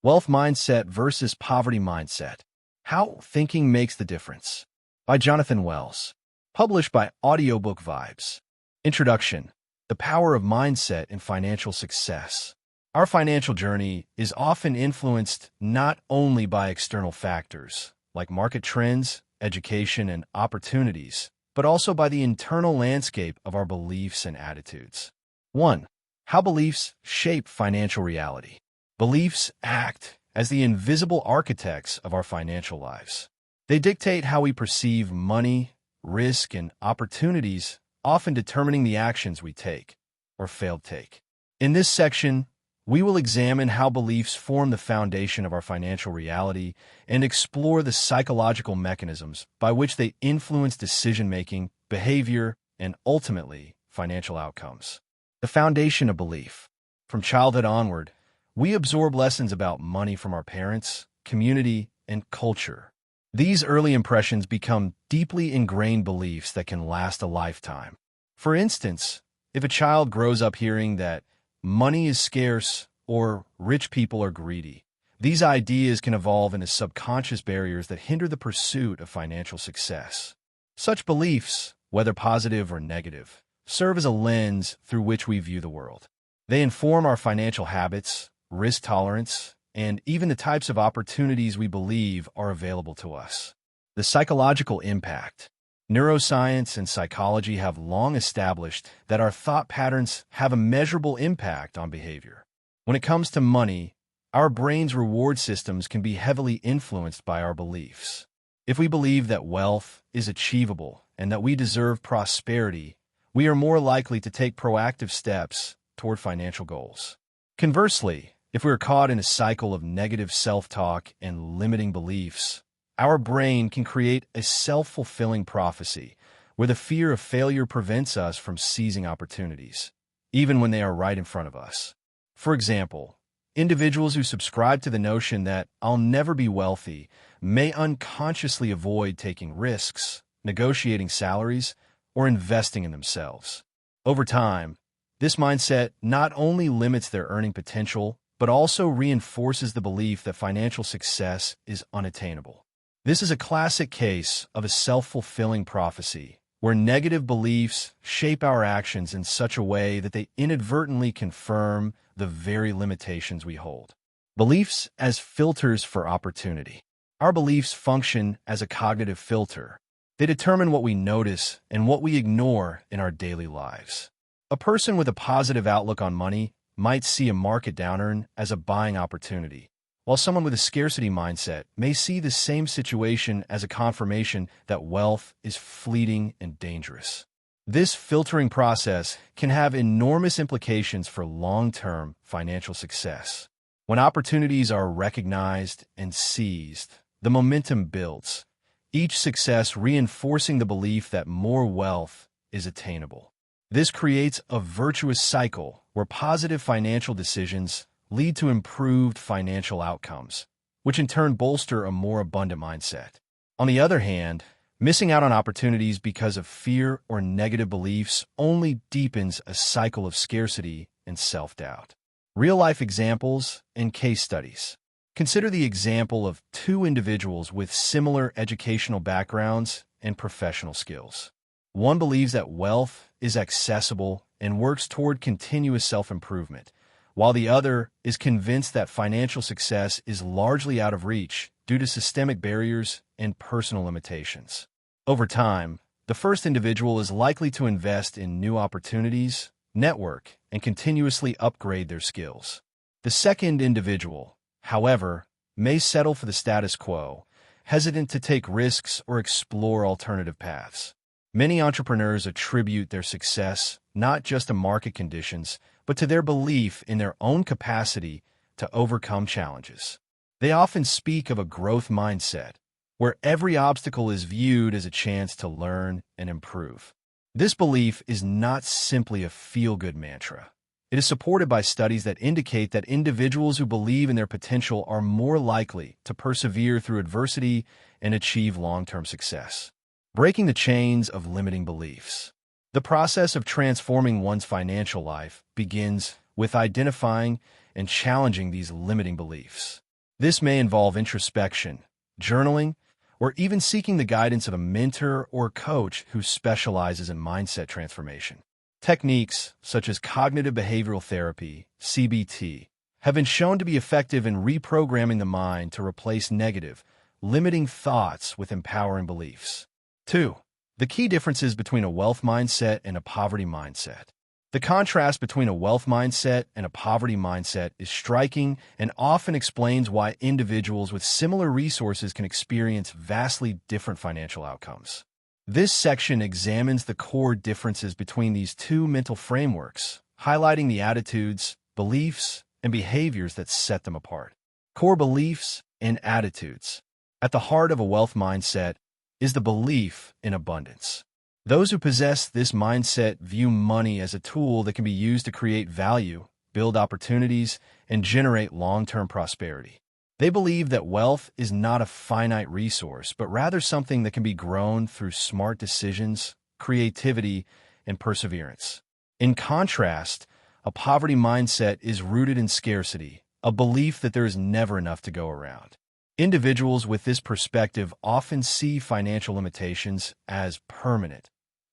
Wealth Mindset versus Poverty Mindset. How Thinking Makes the Difference. By Jonathan Wells. Published by Audiobook Vibes. Introduction. The Power of Mindset in Financial Success. Our financial journey is often influenced not only by external factors, like market trends, education, and opportunities, but also by the internal landscape of our beliefs and attitudes. 1. How beliefs shape financial reality. Beliefs act as the invisible architects of our financial lives. They dictate how we perceive money, risk, and opportunities, often determining the actions we take or fail to take. In this section, we will examine how beliefs form the foundation of our financial reality and explore the psychological mechanisms by which they influence decision-making, behavior, and ultimately, financial outcomes. The foundation of belief. From childhood onward, we absorb lessons about money from our parents, community, and culture. These early impressions become deeply ingrained beliefs that can last a lifetime. For instance, if a child grows up hearing that money is scarce or rich people are greedy, these ideas can evolve into subconscious barriers that hinder the pursuit of financial success. Such beliefs, whether positive or negative, serve as a lens through which we view the world. They inform our financial habits, risk tolerance, and even the types of opportunities we believe are available to us. The psychological impact. Neuroscience and psychology have long established that our thought patterns have a measurable impact on behavior. When it comes to money, our brain's reward systems can be heavily influenced by our beliefs. If we believe that wealth is achievable and that we deserve prosperity, we are more likely to take proactive steps toward financial goals. Conversely, if we are caught in a cycle of negative self-talk and limiting beliefs, our brain can create a self-fulfilling prophecy where the fear of failure prevents us from seizing opportunities, even when they are right in front of us. For example, individuals who subscribe to the notion that I'll never be wealthy may unconsciously avoid taking risks, negotiating salaries, or investing in themselves. Over time, this mindset not only limits their earning potential, but also reinforces the belief that financial success is unattainable. This is a classic case of a self-fulfilling prophecy, where negative beliefs shape our actions in such a way that they inadvertently confirm the very limitations we hold. Beliefs as filters for opportunity. Our beliefs function as a cognitive filter. They determine what we notice and what we ignore in our daily lives. A person with a positive outlook on money might see a market downturn as a buying opportunity, while someone with a scarcity mindset may see the same situation as a confirmation that wealth is fleeting and dangerous. This filtering process can have enormous implications for long-term financial success. When opportunities are recognized and seized, the momentum builds, each success reinforcing the belief that more wealth is attainable. This creates a virtuous cycle where positive financial decisions lead to improved financial outcomes, which in turn bolster a more abundant mindset. On the other hand, missing out on opportunities because of fear or negative beliefs only deepens a cycle of scarcity and self-doubt. Real-life examples and case studies. Consider the example of two individuals with similar educational backgrounds and professional skills. One believes that wealth is accessible and works toward continuous self-improvement, while the other is convinced that financial success is largely out of reach due to systemic barriers and personal limitations. Over time, the first individual is likely to invest in new opportunities, network, and continuously upgrade their skills. The second individual, however, may settle for the status quo, hesitant to take risks or explore alternative paths. Many entrepreneurs attribute their success not just to market conditions, but to their belief in their own capacity to overcome challenges. They often speak of a growth mindset, where every obstacle is viewed as a chance to learn and improve. This belief is not simply a feel-good mantra. It is supported by studies that indicate that individuals who believe in their potential are more likely to persevere through adversity and achieve long-term success. Breaking the chains of limiting beliefs. The process of transforming one's financial life begins with identifying and challenging these limiting beliefs. This may involve introspection, journaling, or even seeking the guidance of a mentor or coach who specializes in mindset transformation. Techniques such as cognitive behavioral therapy, CBT, have been shown to be effective in reprogramming the mind to replace negative, limiting thoughts with empowering beliefs. 2. The key differences between a wealth mindset and a poverty mindset. The contrast between a wealth mindset and a poverty mindset is striking and often explains why individuals with similar resources can experience vastly different financial outcomes. This section examines the core differences between these two mental frameworks, highlighting the attitudes, beliefs, and behaviors that set them apart. Core beliefs and attitudes. At the heart of a wealth mindset is the belief in abundance. Those who possess this mindset view money as a tool that can be used to create value, build opportunities, and generate long-term prosperity. They believe that wealth is not a finite resource, but rather something that can be grown through smart decisions, creativity, and perseverance. In contrast, a poverty mindset is rooted in scarcity, a belief that there is never enough to go around. Individuals with this perspective often see financial limitations as permanent,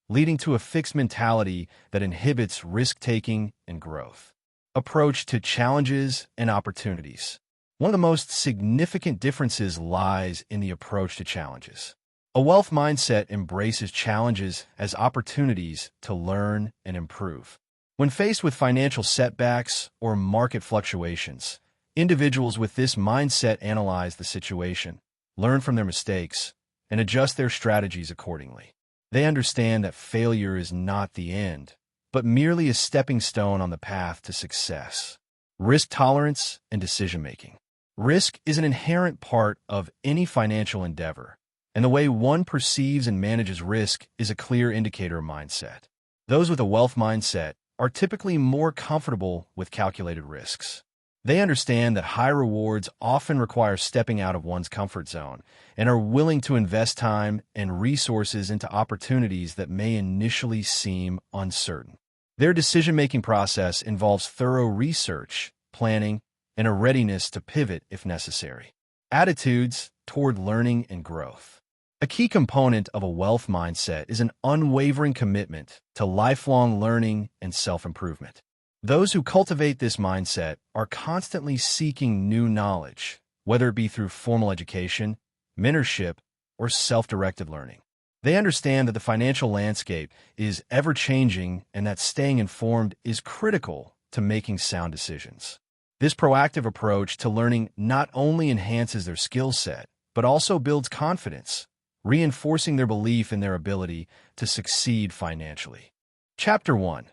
leading to a fixed mentality that inhibits risk-taking and growth. Approach to challenges and opportunities. One of the most significant differences lies in the approach to challenges. A wealth mindset embraces challenges as opportunities to learn and improve. When faced with financial setbacks or market fluctuations, individuals with this mindset analyze the situation, learn from their mistakes, and adjust their strategies accordingly. They understand that failure is not the end, but merely a stepping stone on the path to success. Risk tolerance and decision-making. Risk is an inherent part of any financial endeavor, and the way one perceives and manages risk is a clear indicator of mindset. Those with a wealth mindset are typically more comfortable with calculated risks. They understand that high rewards often require stepping out of one's comfort zone and are willing to invest time and resources into opportunities that may initially seem uncertain. Their decision-making process involves thorough research, planning, and a readiness to pivot if necessary. Attitudes toward learning and growth. A key component of a wealth mindset is an unwavering commitment to lifelong learning and self-improvement. Those who cultivate this mindset are constantly seeking new knowledge, whether it be through formal education, mentorship, or self-directed learning. They understand that the financial landscape is ever-changing and that staying informed is critical to making sound decisions. This proactive approach to learning not only enhances their skill set, but also builds confidence, reinforcing their belief in their ability to succeed financially. Chapter 1.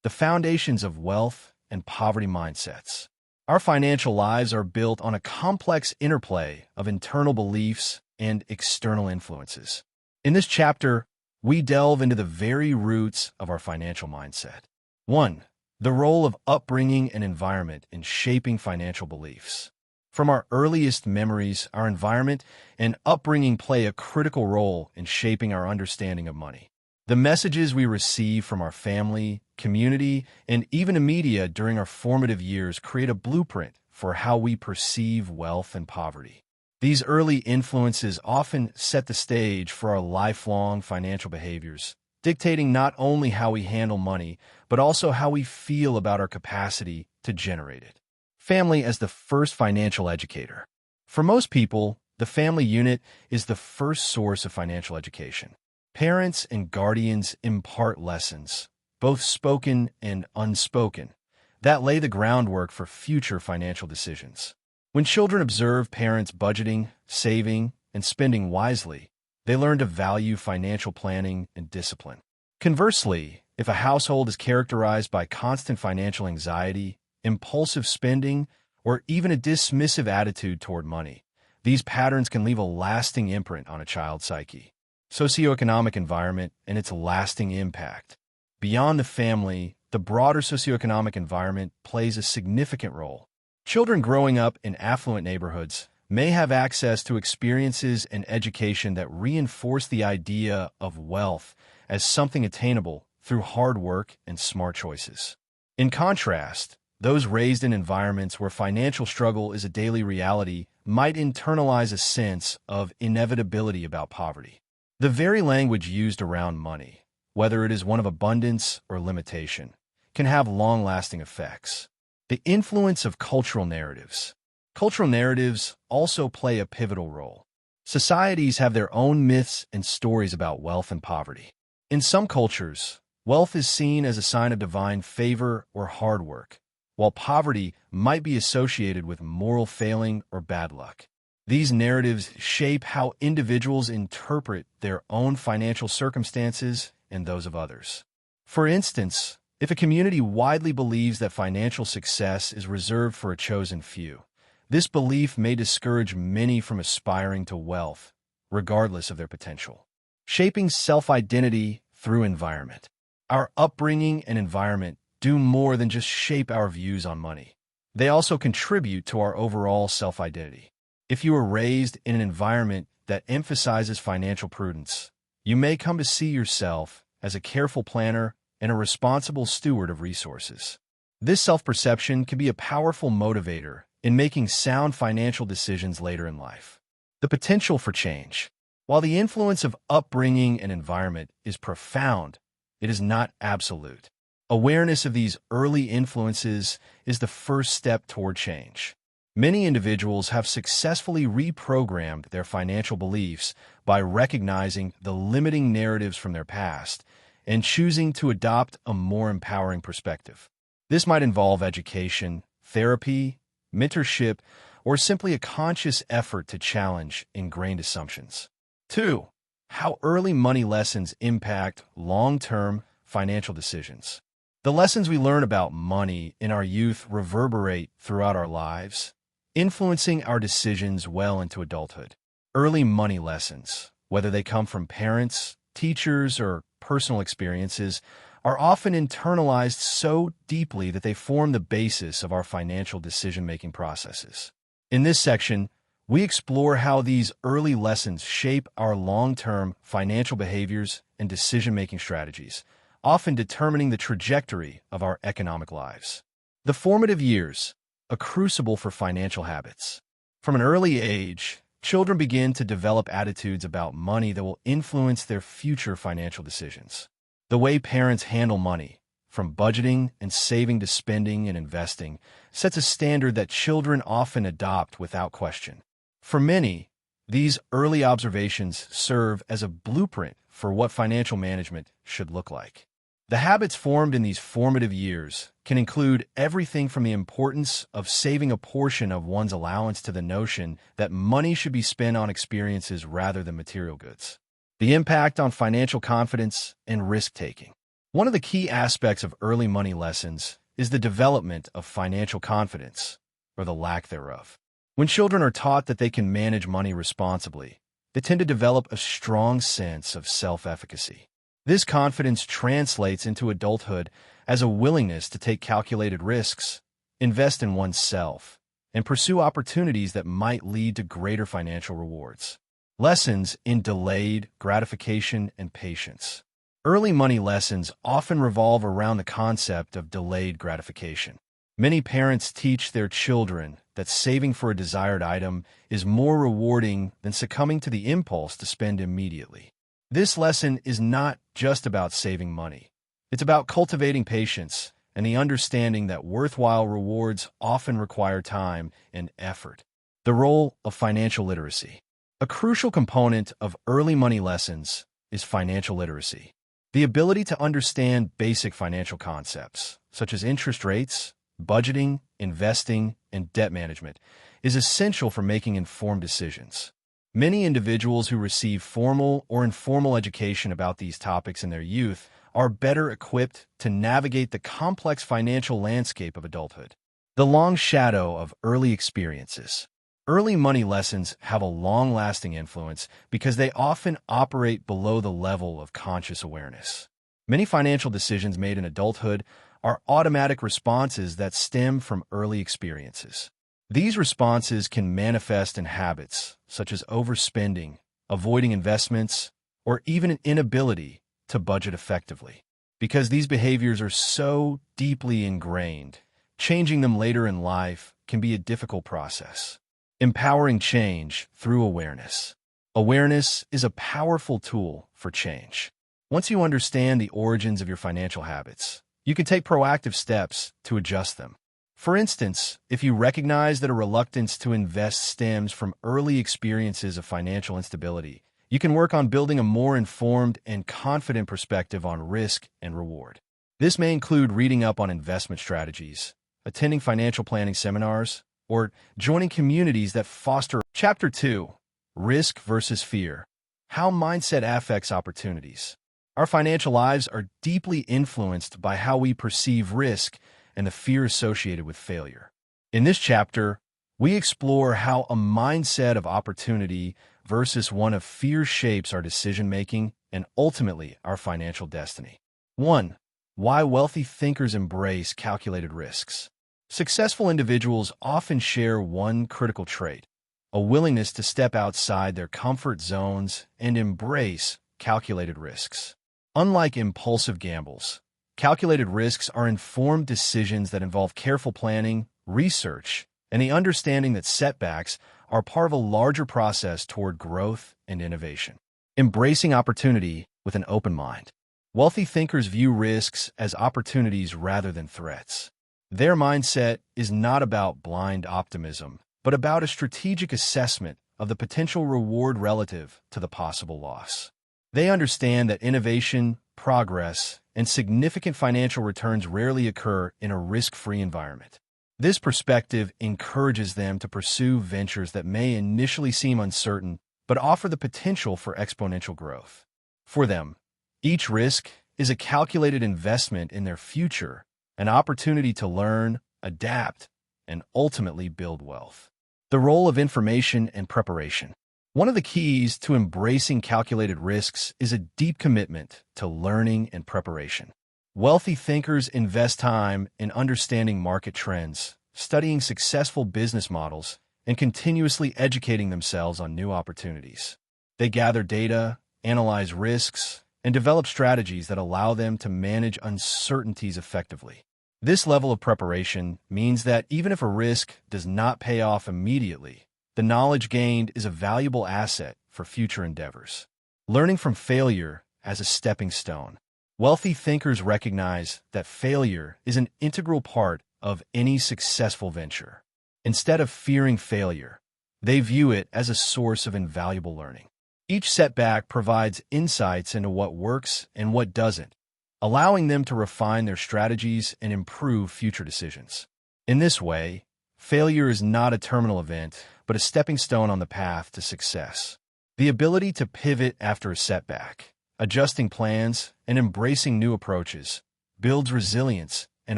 The Foundations of Wealth and Poverty Mindsets. Our financial lives are built on a complex interplay of internal beliefs and external influences. In this chapter, we delve into the very roots of our financial mindset. 1. The role of upbringing and environment in shaping financial beliefs. From our earliest memories, our environment and upbringing play a critical role in shaping our understanding of money. The messages we receive from our family, community, and even the media during our formative years create a blueprint for how we perceive wealth and poverty. These early influences often set the stage for our lifelong financial behaviors, dictating not only how we handle money, but also how we feel about our capacity to generate it. Family as the first financial educator. For most people, the family unit is the first source of financial education. Parents and guardians impart lessons, both spoken and unspoken, that lay the groundwork for future financial decisions. When children observe parents budgeting, saving, and spending wisely, they learn to value financial planning and discipline. Conversely, if a household is characterized by constant financial anxiety, impulsive spending, or even a dismissive attitude toward money, these patterns can leave a lasting imprint on a child's psyche. Socioeconomic environment and its lasting impact. Beyond the family, the broader socioeconomic environment plays a significant role. Children growing up in affluent neighborhoods may have access to experiences and education that reinforce the idea of wealth as something attainable through hard work and smart choices. In contrast, those raised in environments where financial struggle is a daily reality might internalize a sense of inevitability about poverty. The very language used around money, whether it is one of abundance or limitation, can have long-lasting effects. The influence of cultural narratives. Cultural narratives also play a pivotal role. Societies have their own myths and stories about wealth and poverty. In some cultures, wealth is seen as a sign of divine favor or hard work, while poverty might be associated with moral failing or bad luck. These narratives shape how individuals interpret their own financial circumstances and those of others. For instance, if a community widely believes that financial success is reserved for a chosen few, this belief may discourage many from aspiring to wealth, regardless of their potential. Shaping self-identity through environment. Our upbringing and environment do more than just shape our views on money. They also contribute to our overall self-identity. If you were raised in an environment that emphasizes financial prudence, you may come to see yourself as a careful planner and a responsible steward of resources. This self-perception can be a powerful motivator in making sound financial decisions later in life. The potential for change. While the influence of upbringing and environment is profound, it is not absolute. Awareness of these early influences is the first step toward change. Many individuals have successfully reprogrammed their financial beliefs by recognizing the limiting narratives from their past and choosing to adopt a more empowering perspective. This might involve education, therapy, mentorship, or simply a conscious effort to challenge ingrained assumptions. 2. How early money lessons impact long-term financial decisions. The lessons we learn about money in our youth reverberate throughout our lives, influencing our decisions well into adulthood. Early money lessons, whether they come from parents, teachers, or personal experiences, are often internalized so deeply that they form the basis of our financial decision-making processes. In this section, we explore how these early lessons shape our long-term financial behaviors and decision-making strategies, often determining the trajectory of our economic lives. The formative years, a crucible for financial habits. From an early age, children begin to develop attitudes about money that will influence their future financial decisions. The way parents handle money, from budgeting and saving to spending and investing, sets a standard that children often adopt without question. For many, these early observations serve as a blueprint for what financial management should look like. The habits formed in these formative years can include everything from the importance of saving a portion of one's allowance to the notion that money should be spent on experiences rather than material goods. The impact on financial confidence and risk-taking. One of the key aspects of early money lessons is the development of financial confidence, or the lack thereof. When children are taught that they can manage money responsibly, they tend to develop a strong sense of self-efficacy. This confidence translates into adulthood as a willingness to take calculated risks, invest in oneself, and pursue opportunities that might lead to greater financial rewards. Lessons in delayed gratification and patience. Early money lessons often revolve around the concept of delayed gratification. Many parents teach their children that saving for a desired item is more rewarding than succumbing to the impulse to spend immediately. This lesson is not just about saving money. It's about cultivating patience and the understanding that worthwhile rewards often require time and effort. The role of financial literacy. A crucial component of early money lessons is financial literacy. The ability to understand basic financial concepts, such as interest rates, budgeting, investing, and debt management, is essential for making informed decisions. Many individuals who receive formal or informal education about these topics in their youth are better equipped to navigate the complex financial landscape of adulthood. The long shadow of early experiences. Early money lessons have a long-lasting influence because they often operate below the level of conscious awareness. Many financial decisions made in adulthood are automatic responses that stem from early experiences. These responses can manifest in habits such as overspending, avoiding investments, or even an inability to budget effectively. Because these behaviors are so deeply ingrained, changing them later in life can be a difficult process. Empowering change through awareness. Awareness is a powerful tool for change. Once you understand the origins of your financial habits, you can take proactive steps to adjust them. For instance, if you recognize that a reluctance to invest stems from early experiences of financial instability, you can work on building a more informed and confident perspective on risk and reward. This may include reading up on investment strategies, attending financial planning seminars, or joining communities that foster. Chapter 2. Risk versus Fear. How Mindset Affects Opportunities. Our financial lives are deeply influenced by how we perceive risk and the fear associated with failure. In this chapter, we explore how a mindset of opportunity versus one of fear shapes our decision-making and ultimately our financial destiny. 1. Why wealthy thinkers embrace calculated risks. Successful individuals often share one critical trait: a willingness to step outside their comfort zones and embrace calculated risks. Unlike impulsive gambles, calculated risks are informed decisions that involve careful planning, research, and the understanding that setbacks are part of a larger process toward growth and innovation. Embracing opportunity with an open mind. Wealthy thinkers view risks as opportunities rather than threats. Their mindset is not about blind optimism, but about a strategic assessment of the potential reward relative to the possible loss. They understand that innovation, progress, and significant financial returns rarely occur in a risk-free environment. This perspective encourages them to pursue ventures that may initially seem uncertain, but offer the potential for exponential growth. For them, each risk is a calculated investment in their future, an opportunity to learn, adapt, and ultimately build wealth. The role of information and preparation. One of the keys to embracing calculated risks is a deep commitment to learning and preparation. Wealthy thinkers invest time in understanding market trends, studying successful business models, and continuously educating themselves on new opportunities. They gather data, analyze risks, and develop strategies that allow them to manage uncertainties effectively. This level of preparation means that even if a risk does not pay off immediately, the knowledge gained is a valuable asset for future endeavors. Learning from failure as a stepping stone. Wealthy thinkers recognize that failure is an integral part of any successful venture. Instead of fearing failure, they view it as a source of invaluable learning. Each setback provides insights into what works and what doesn't, allowing them to refine their strategies and improve future decisions. In this way, failure is not a terminal event, but a stepping stone on the path to success. The ability to pivot after a setback, adjusting plans, and embracing new approaches builds resilience and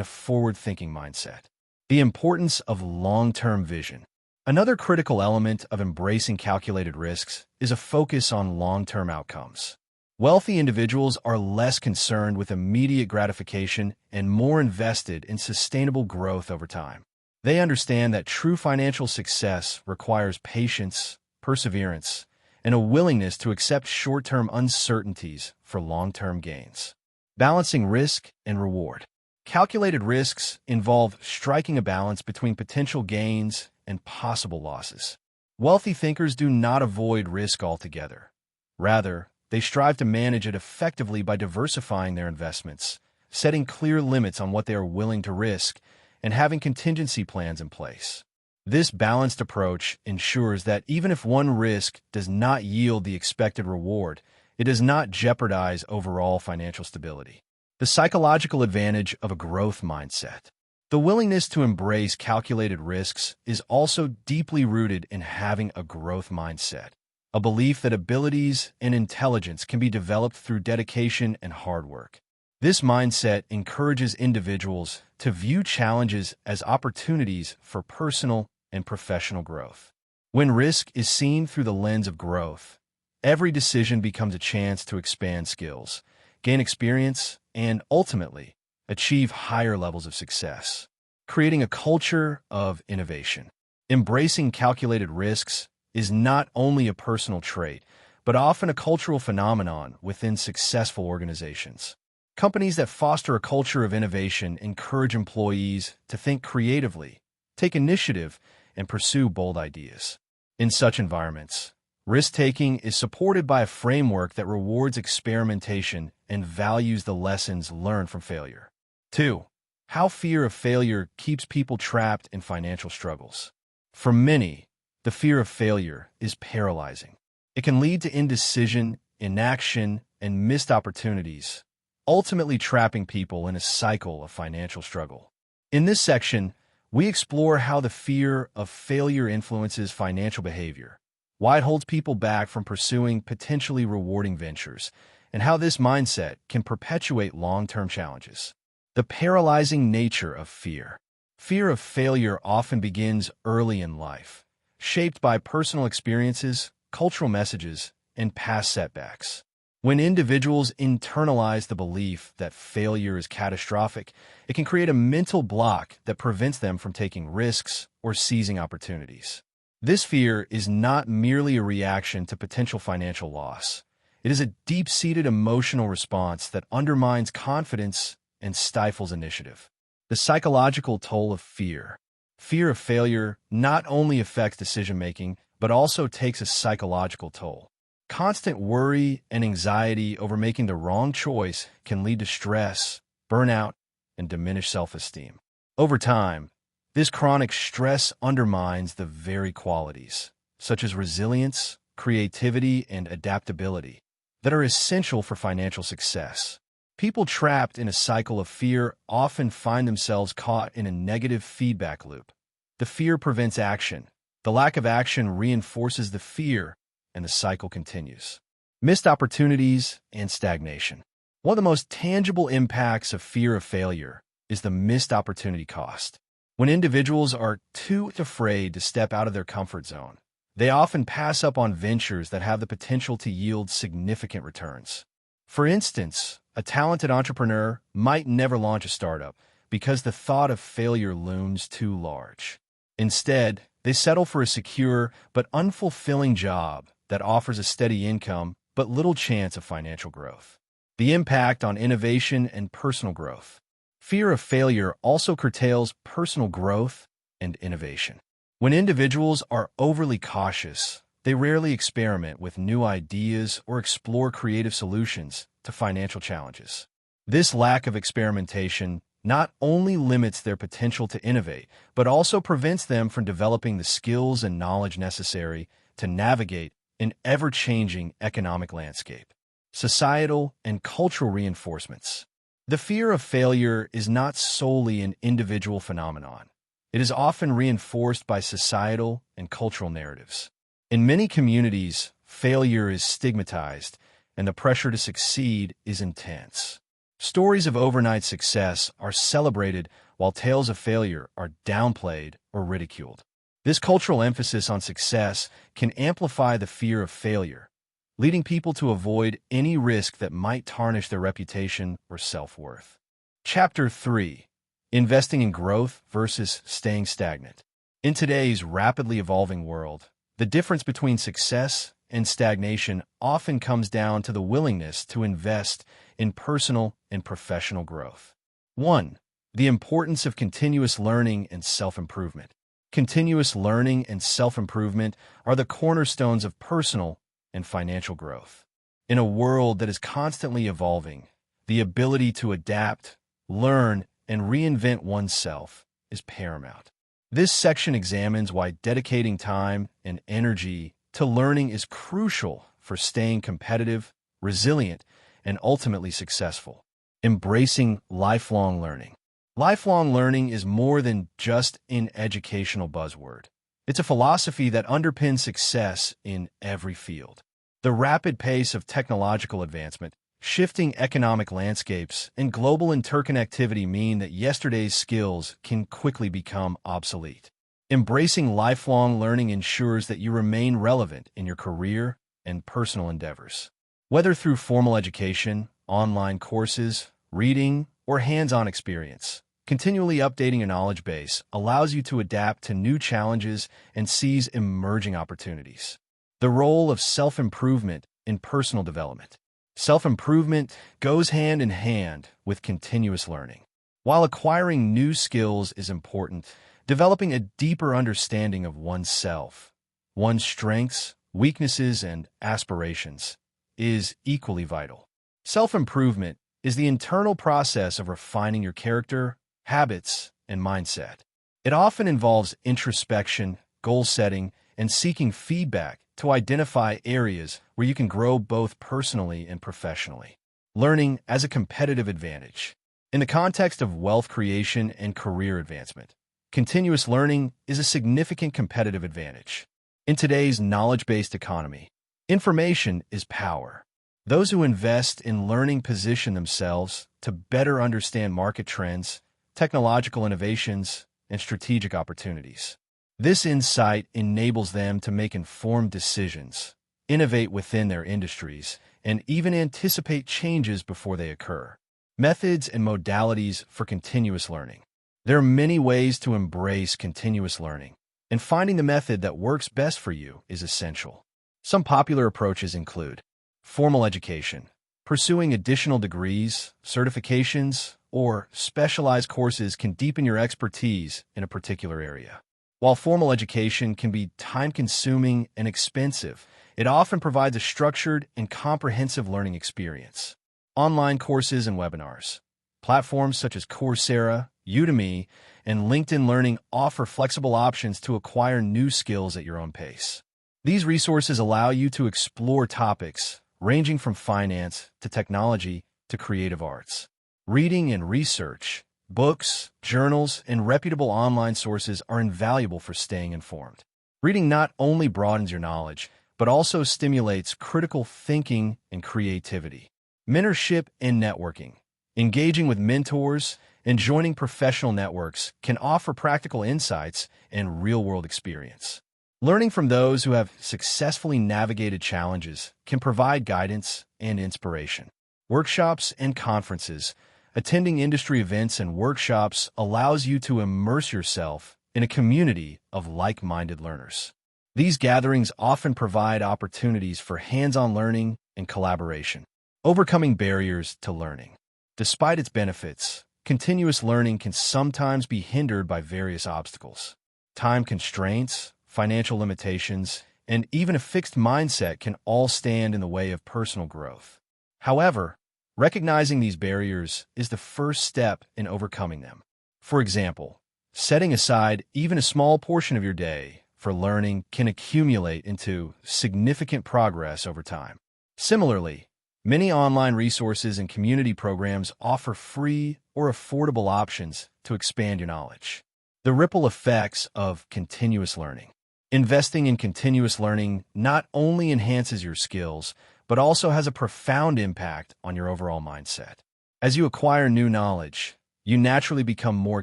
a forward-thinking mindset. The importance of long-term vision. Another critical element of embracing calculated risks is a focus on long-term outcomes. Wealthy individuals are less concerned with immediate gratification and more invested in sustainable growth over time. They understand that true financial success requires patience, perseverance, and a willingness to accept short-term uncertainties for long-term gains. Balancing risk and reward. Calculated risks involve striking a balance between potential gains and possible losses. Wealthy thinkers do not avoid risk altogether. Rather, they strive to manage it effectively by diversifying their investments, setting clear limits on what they are willing to risk, and having contingency plans in place. This balanced approach ensures that even if one risk does not yield the expected reward, it does not jeopardize overall financial stability. The psychological advantage of a growth mindset. The willingness to embrace calculated risks is also deeply rooted in having a growth mindset, a belief that abilities and intelligence can be developed through dedication and hard work. This mindset encourages individuals to view challenges as opportunities for personal and professional growth. When risk is seen through the lens of growth, every decision becomes a chance to expand skills, gain experience, and ultimately achieve higher levels of success, creating a culture of innovation. Embracing calculated risks is not only a personal trait, but often a cultural phenomenon within successful organizations. Companies that foster a culture of innovation encourage employees to think creatively, take initiative, and pursue bold ideas. In such environments, risk-taking is supported by a framework that rewards experimentation and values the lessons learned from failure. 2. How fear of failure keeps people trapped in financial struggles. For many, the fear of failure is paralyzing. It can lead to indecision, inaction, and missed opportunities, ultimately trapping people in a cycle of financial struggle. In this section, we explore how the fear of failure influences financial behavior, why it holds people back from pursuing potentially rewarding ventures, and how this mindset can perpetuate long-term challenges. The paralyzing nature of fear. Fear of failure often begins early in life, shaped by personal experiences, cultural messages, and past setbacks. When individuals internalize the belief that failure is catastrophic, it can create a mental block that prevents them from taking risks or seizing opportunities. This fear is not merely a reaction to potential financial loss. It is a deep-seated emotional response that undermines confidence and stifles initiative. The psychological toll of fear. Fear of failure not only affects decision-making, but also takes a psychological toll. Constant worry and anxiety over making the wrong choice can lead to stress, burnout, and diminished self-esteem. Over time, this chronic stress undermines the very qualities, such as resilience, creativity, and adaptability, that are essential for financial success. People trapped in a cycle of fear often find themselves caught in a negative feedback loop. The fear prevents action. The lack of action reinforces the fear, and the cycle continues. Missed opportunities and stagnation. One of the most tangible impacts of fear of failure is the missed opportunity cost. When individuals are too afraid to step out of their comfort zone, they often pass up on ventures that have the potential to yield significant returns. For instance, a talented entrepreneur might never launch a startup because the thought of failure looms too large. Instead, they settle for a secure but unfulfilling job that offers a steady income but little chance of financial growth. The impact on innovation and personal growth. Fear of failure also curtails personal growth and innovation. When individuals are overly cautious, they rarely experiment with new ideas or explore creative solutions to financial challenges. This lack of experimentation not only limits their potential to innovate, but also prevents them from developing the skills and knowledge necessary to navigate an ever-changing economic landscape. Societal and cultural reinforcements. The fear of failure is not solely an individual phenomenon. It is often reinforced by societal and cultural narratives. In many communities, failure is stigmatized, and the pressure to succeed is intense. Stories of overnight success are celebrated while tales of failure are downplayed or ridiculed. This cultural emphasis on success can amplify the fear of failure, leading people to avoid any risk that might tarnish their reputation or self-worth. Chapter 3. Investing in growth versus staying stagnant. In today's rapidly evolving world, the difference between success and stagnation often comes down to the willingness to invest in personal and professional growth. 1. The importance of continuous learning and self-improvement. Continuous learning and self-improvement are the cornerstones of personal and financial growth. In a world that is constantly evolving, the ability to adapt, learn, and reinvent oneself is paramount. This section examines why dedicating time and energy to learning is crucial for staying competitive, resilient, and ultimately successful. Embracing lifelong learning. Lifelong learning is more than just an educational buzzword. It's a philosophy that underpins success in every field. The rapid pace of technological advancement, shifting economic landscapes, and global interconnectivity mean that yesterday's skills can quickly become obsolete. Embracing lifelong learning ensures that you remain relevant in your career and personal endeavors. Whether through formal education, online courses, reading, or hands-on experience, continually updating your knowledge base allows you to adapt to new challenges and seize emerging opportunities. The role of self-improvement in personal development. Self-improvement goes hand in hand with continuous learning. While acquiring new skills is important, developing a deeper understanding of oneself one's strengths, weaknesses, and aspirations, is equally vital. Self-improvement is the internal process of refining your character, habits, and mindset. It often involves introspection, goal setting, and seeking feedback to identify areas where you can grow both personally and professionally. Learning as a competitive advantage. In the context of wealth creation and career advancement, continuous learning is a significant competitive advantage. In today's knowledge-based economy, information is power. Those who invest in learning position themselves to better understand market trends, technological innovations, and strategic opportunities. This insight enables them to make informed decisions, innovate within their industries, and even anticipate changes before they occur. Methods and modalities for continuous learning. There are many ways to embrace continuous learning, and finding the method that works best for you is essential. Some popular approaches include formal education, pursuing additional degrees, certifications, or specialized courses can deepen your expertise in a particular area. While formal education can be time-consuming and expensive, it often provides a structured and comprehensive learning experience. Online courses and webinars. Platforms such as Coursera, Udemy, and LinkedIn Learning offer flexible options to acquire new skills at your own pace. These resources allow you to explore topics ranging from finance to technology to creative arts. Reading and research. Books, journals, and reputable online sources are invaluable for staying informed. Reading not only broadens your knowledge, but also stimulates critical thinking and creativity. Mentorship and networking. Engaging with mentors and joining professional networks can offer practical insights and real-world experience. Learning from those who have successfully navigated challenges can provide guidance and inspiration. Workshops and conferences. Attending industry events and workshops allows you to immerse yourself in a community of like-minded learners. These gatherings often provide opportunities for hands-on learning and collaboration. Overcoming barriers to learning. Despite its benefits, continuous learning can sometimes be hindered by various obstacles. Time constraints, financial limitations, and even a fixed mindset can all stand in the way of personal growth. However, recognizing these barriers is the first step in overcoming them. For example, setting aside even a small portion of your day for learning can accumulate into significant progress over time. Similarly, many online resources and community programs offer free or affordable options to expand your knowledge. The ripple effects of continuous learning. Investing in continuous learning not only enhances your skills, but also has a profound impact on your overall mindset. As you acquire new knowledge, you naturally become more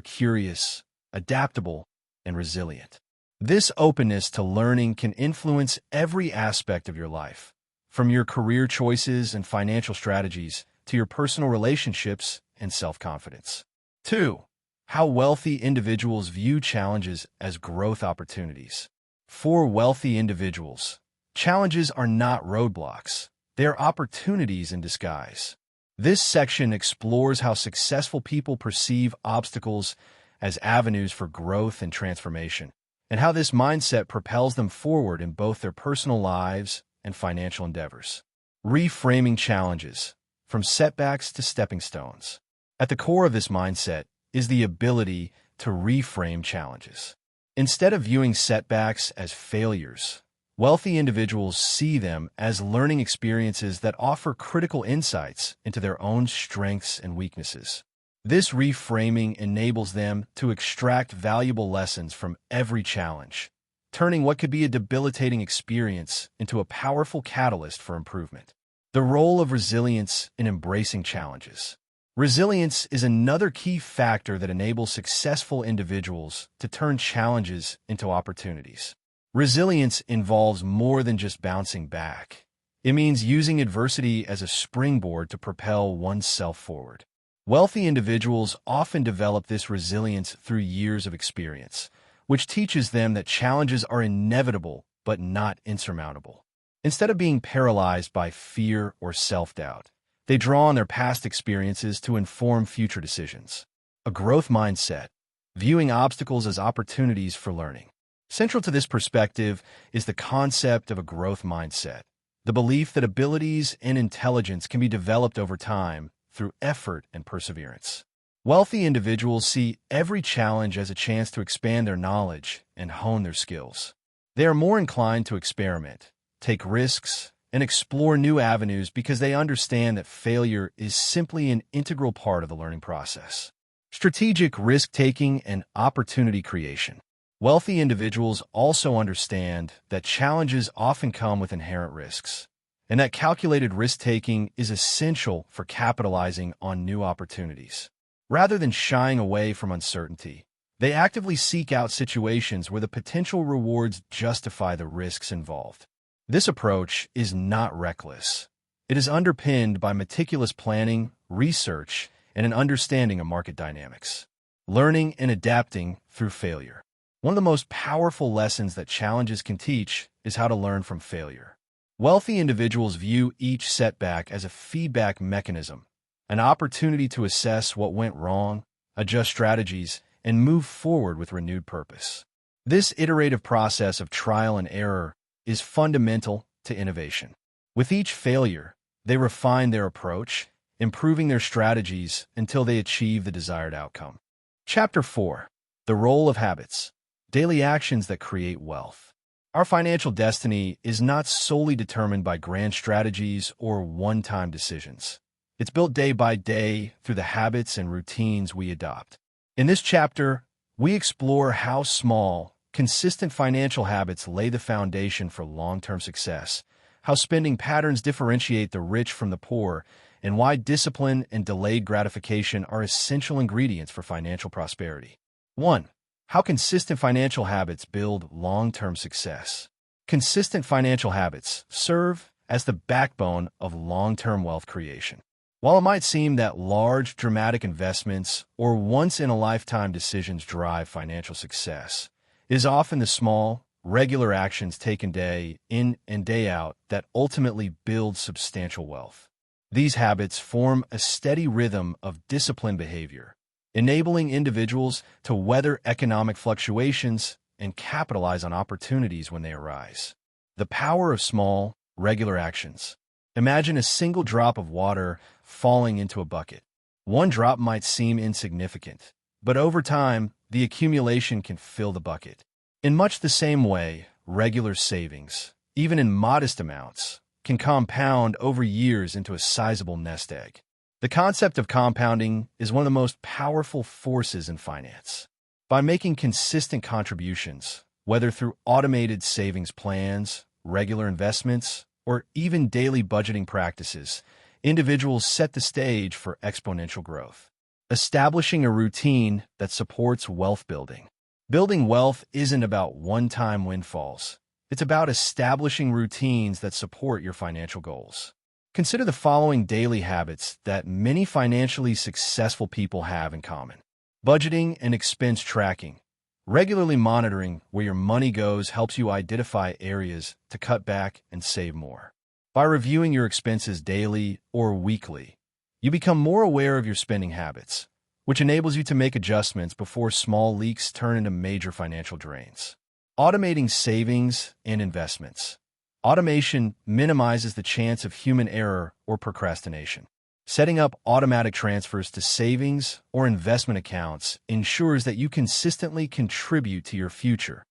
curious, adaptable, and resilient. This openness to learning can influence every aspect of your life, from your career choices and financial strategies to your personal relationships and self-confidence. 2. How wealthy individuals view challenges as growth opportunities. For wealthy individuals, challenges are not roadblocks. They are opportunities in disguise. This section explores how successful people perceive obstacles as avenues for growth and transformation, and how this mindset propels them forward in both their personal lives and financial endeavors. Reframing challenges, from setbacks to stepping stones. At the core of this mindset is the ability to reframe challenges. Instead of viewing setbacks as failures, wealthy individuals see them as learning experiences that offer critical insights into their own strengths and weaknesses. This reframing enables them to extract valuable lessons from every challenge, turning what could be a debilitating experience into a powerful catalyst for improvement. The role of resilience in embracing challenges. Resilience is another key factor that enables successful individuals to turn challenges into opportunities. Resilience involves more than just bouncing back. It means using adversity as a springboard to propel oneself forward. Wealthy individuals often develop this resilience through years of experience, which teaches them that challenges are inevitable but not insurmountable. Instead of being paralyzed by fear or self-doubt, they draw on their past experiences to inform future decisions. A growth mindset, viewing obstacles as opportunities for learning. Central to this perspective is the concept of a growth mindset, the belief that abilities and intelligence can be developed over time through effort and perseverance. Wealthy individuals see every challenge as a chance to expand their knowledge and hone their skills. They are more inclined to experiment, take risks, and explore new avenues because they understand that failure is simply an integral part of the learning process. Strategic risk-taking and opportunity creation. Wealthy individuals also understand that challenges often come with inherent risks, and that calculated risk-taking is essential for capitalizing on new opportunities. Rather than shying away from uncertainty, they actively seek out situations where the potential rewards justify the risks involved. This approach is not reckless. It is underpinned by meticulous planning, research, and an understanding of market dynamics. Learning and adapting through failure. One of the most powerful lessons that challenges can teach is how to learn from failure. Wealthy individuals view each setback as a feedback mechanism, an opportunity to assess what went wrong, adjust strategies, and move forward with renewed purpose. This iterative process of trial and error is fundamental to innovation. With each failure, they refine their approach, improving their strategies until they achieve the desired outcome. Chapter 4. The Role of Habits. Daily actions that create wealth. Our financial destiny is not solely determined by grand strategies or one-time decisions. It's built day by day through the habits and routines we adopt. In this chapter, we explore how small, consistent financial habits lay the foundation for long-term success, how spending patterns differentiate the rich from the poor, and why discipline and delayed gratification are essential ingredients for financial prosperity. 1. How consistent financial habits build long-term success. Consistent financial habits serve as the backbone of long-term wealth creation. While it might seem that large, dramatic investments or once-in-a-lifetime decisions drive financial success, it is often the small, regular actions taken day in and day out that ultimately build substantial wealth. These habits form a steady rhythm of disciplined behavior, enabling individuals to weather economic fluctuations and capitalize on opportunities when they arise. The power of small, regular actions. Imagine a single drop of water falling into a bucket. One drop might seem insignificant, but over time, the accumulation can fill the bucket. In much the same way, regular savings, even in modest amounts, can compound over years into a sizable nest egg. The concept of compounding is one of the most powerful forces in finance. By making consistent contributions, whether through automated savings plans, regular investments, or even daily budgeting practices, individuals set the stage for exponential growth. Establishing a routine that supports wealth building. Building wealth isn't about one-time windfalls. It's about establishing routines that support your financial goals. Consider the following daily habits that many financially successful people have in common. Budgeting and expense tracking. Regularly monitoring where your money goes helps you identify areas to cut back and save more. By reviewing your expenses daily or weekly, you become more aware of your spending habits, which enables you to make adjustments before small leaks turn into major financial drains. Automating savings and investments. Automation minimizes the chance of human error or procrastination. Setting up automatic transfers to savings or investment accounts ensures that you consistently contribute to your future,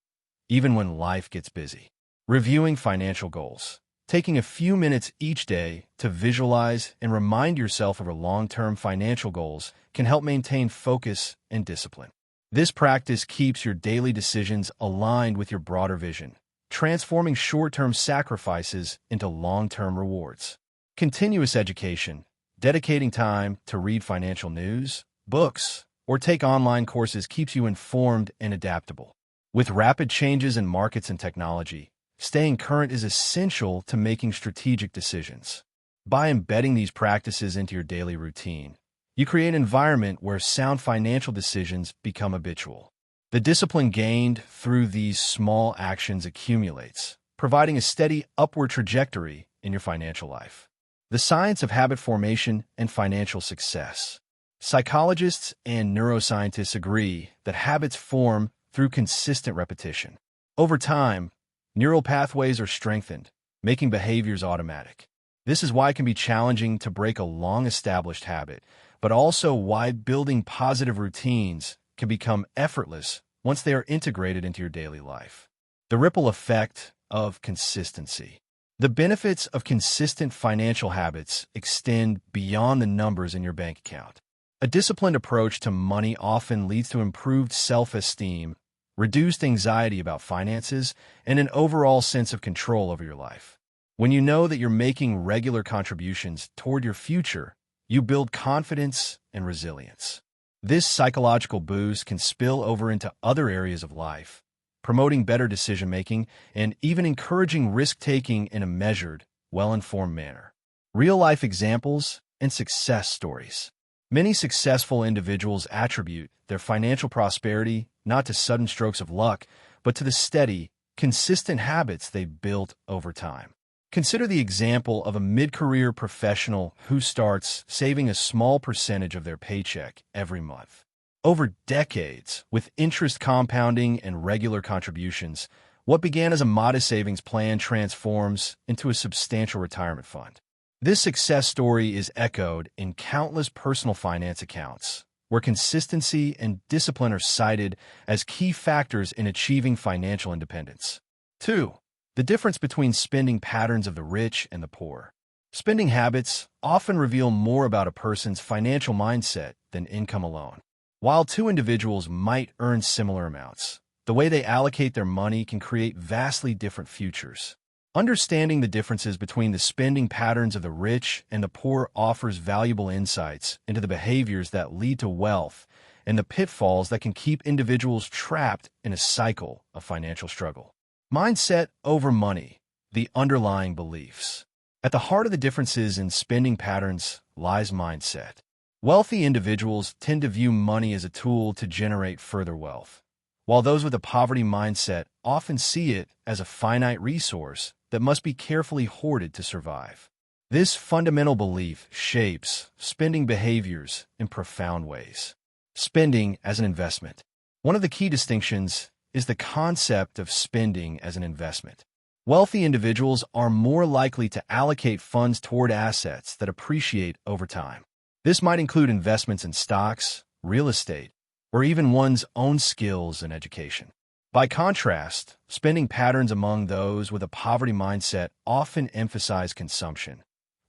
even when life gets busy. Reviewing financial goals. Taking a few minutes each day to visualize and remind yourself of your long-term financial goals can help maintain focus and discipline. This practice keeps your daily decisions aligned with your broader vision, transforming short-term sacrifices into long-term rewards. Continuous education. Dedicating time to read financial news, books, or take online courses keeps you informed and adaptable. With rapid changes in markets and technology, staying current is essential to making strategic decisions. By embedding these practices into your daily routine, you create an environment where sound financial decisions become habitual. The discipline gained through these small actions accumulates, providing a steady upward trajectory in your financial life. The science of habit formation and financial success. Psychologists and neuroscientists agree that habits form through consistent repetition. Over time, neural pathways are strengthened, making behaviors automatic. This is why it can be challenging to break a long-established habit, but also why building positive routines can become effortless once they are integrated into your daily life. The ripple effect of consistency. The benefits of consistent financial habits extend beyond the numbers in your bank account. A disciplined approach to money often leads to improved self-esteem, reduced anxiety about finances, and an overall sense of control over your life. When you know that you're making regular contributions toward your future, you build confidence and resilience. This psychological boost can spill over into other areas of life, promoting better decision-making and even encouraging risk-taking in a measured, well-informed manner. Real-life examples and success stories. Many successful individuals attribute their financial prosperity not to sudden strokes of luck, but to the steady, consistent habits they've built over time. Consider the example of a mid-career professional who starts saving a small percentage of their paycheck every month. Over decades, with interest compounding and regular contributions, what began as a modest savings plan transforms into a substantial retirement fund. This success story is echoed in countless personal finance accounts, where consistency and discipline are cited as key factors in achieving financial independence. 2. The difference between spending patterns of the rich and the poor. Spending habits often reveal more about a person's financial mindset than income alone. While two individuals might earn similar amounts, the way they allocate their money can create vastly different futures. Understanding the differences between the spending patterns of the rich and the poor offers valuable insights into the behaviors that lead to wealth and the pitfalls that can keep individuals trapped in a cycle of financial struggle. Mindset over money, the underlying beliefs. At the heart of the differences in spending patterns lies mindset. Wealthy individuals tend to view money as a tool to generate further wealth, while those with a poverty mindset often see it as a finite resource that must be carefully hoarded to survive. This fundamental belief shapes spending behaviors in profound ways. Spending as an investment. One of the key distinctions is the concept of spending as an investment. Wealthy individuals are more likely to allocate funds toward assets that appreciate over time. This might include investments in stocks, real estate, or even one's own skills and education. By contrast, spending patterns among those with a poverty mindset often emphasize consumption,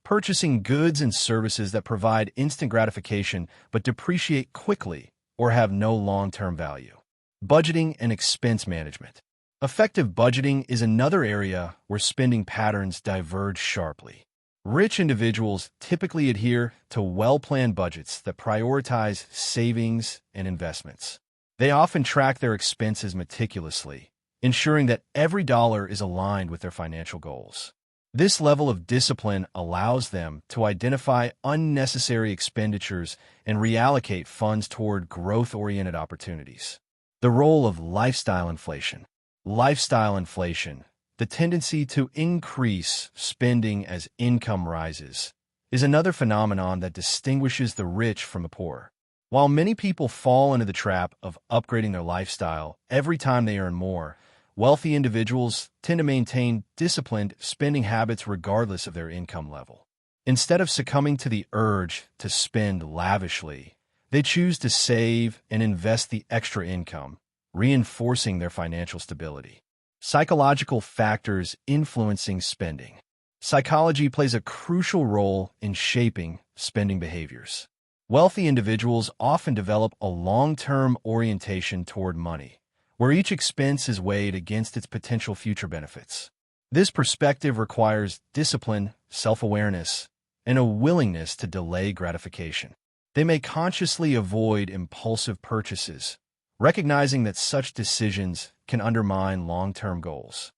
purchasing goods and services that provide instant gratification but depreciate quickly or have no long-term value. Budgeting and expense management. Effective budgeting is another area where spending patterns diverge sharply. Rich individuals typically adhere to well-planned budgets that prioritize savings and investments. They often track their expenses meticulously, ensuring that every dollar is aligned with their financial goals. This level of discipline allows them to identify unnecessary expenditures and reallocate funds toward growth-oriented opportunities. The role of lifestyle inflation. Lifestyle inflation, the tendency to increase spending as income rises, is another phenomenon that distinguishes the rich from the poor. While many people fall into the trap of upgrading their lifestyle every time they earn more, wealthy individuals tend to maintain disciplined spending habits regardless of their income level. Instead of succumbing to the urge to spend lavishly, they choose to save and invest the extra income, reinforcing their financial stability. Psychological factors influencing spending. Psychology plays a crucial role in shaping spending behaviors. Wealthy individuals often develop a long-term orientation toward money, where each expense is weighed against its potential future benefits. This perspective requires discipline, self-awareness, and a willingness to delay gratification. They may consciously avoid impulsive purchases, recognizing that such decisions can undermine long-term goals.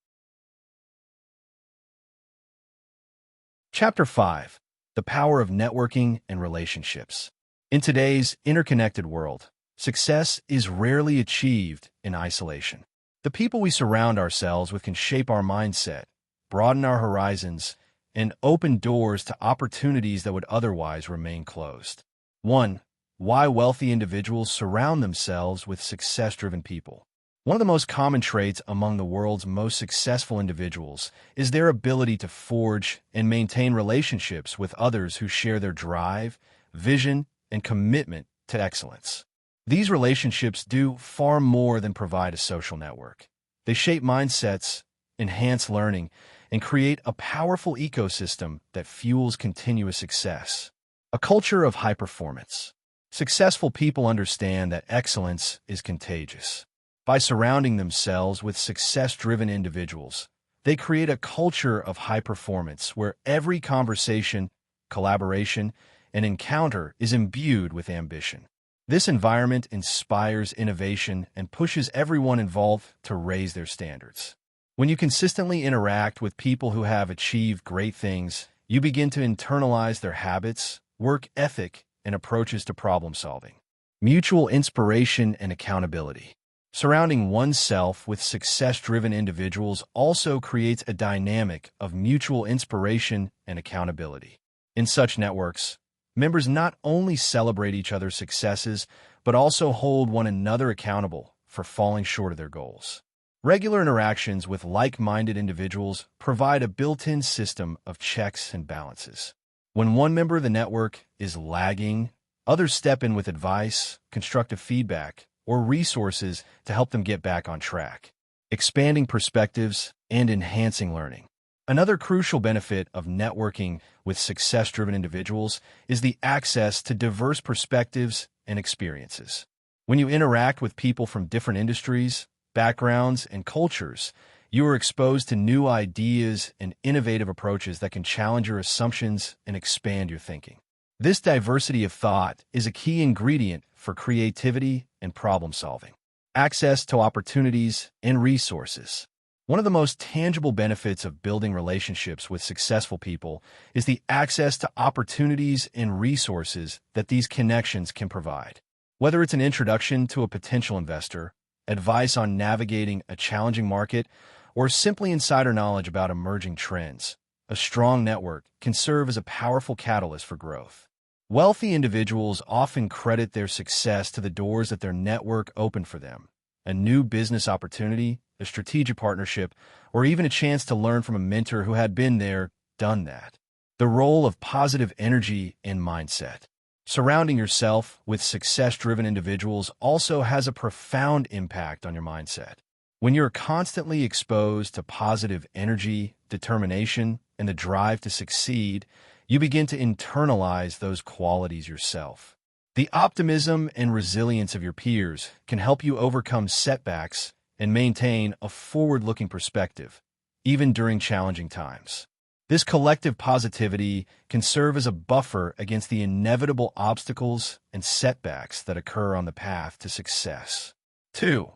Chapter 5. The Power of Networking and Relationships. In today's interconnected world, success is rarely achieved in isolation. The people we surround ourselves with can shape our mindset, broaden our horizons, and open doors to opportunities that would otherwise remain closed. 1. Why wealthy individuals surround themselves with success-driven people. One of the most common traits among the world's most successful individuals is their ability to forge and maintain relationships with others who share their drive, vision, and commitment to excellence. These relationships do far more than provide a social network. They shape mindsets, enhance learning, and create a powerful ecosystem that fuels continuous success. A culture of high performance. Successful people understand that excellence is contagious. By surrounding themselves with success-driven individuals, they create a culture of high performance where every conversation, collaboration, and encounter is imbued with ambition. This environment inspires innovation and pushes everyone involved to raise their standards. When you consistently interact with people who have achieved great things, you begin to internalize their habits, work ethic, and approaches to problem solving. Mutual inspiration and accountability. Surrounding oneself with success-driven individuals also creates a dynamic of mutual inspiration and accountability. In such networks, members not only celebrate each other's successes, but also hold one another accountable for falling short of their goals. Regular interactions with like-minded individuals provide a built-in system of checks and balances. When one member of the network is lagging, others step in with advice, constructive feedback, or resources to help them get back on track, expanding perspectives and enhancing learning. Another crucial benefit of networking with success-driven individuals is the access to diverse perspectives and experiences. When you interact with people from different industries, backgrounds, and cultures, you are exposed to new ideas and innovative approaches that can challenge your assumptions and expand your thinking. This diversity of thought is a key ingredient for creativity and problem solving. Access to opportunities and resources. One of the most tangible benefits of building relationships with successful people is the access to opportunities and resources that these connections can provide. Whether it's an introduction to a potential investor, advice on navigating a challenging market, or simply insider knowledge about emerging trends, a strong network can serve as a powerful catalyst for growth. Wealthy individuals often credit their success to the doors that their network opened for them. A new business opportunity, a strategic partnership, or even a chance to learn from a mentor who had been there, done that. The role of positive energy and mindset. Surrounding yourself with success-driven individuals also has a profound impact on your mindset. When you're constantly exposed to positive energy, determination, and the drive to succeed, you begin to internalize those qualities yourself. The optimism and resilience of your peers can help you overcome setbacks and maintain a forward-looking perspective, even during challenging times. This collective positivity can serve as a buffer against the inevitable obstacles and setbacks that occur on the path to success. 2.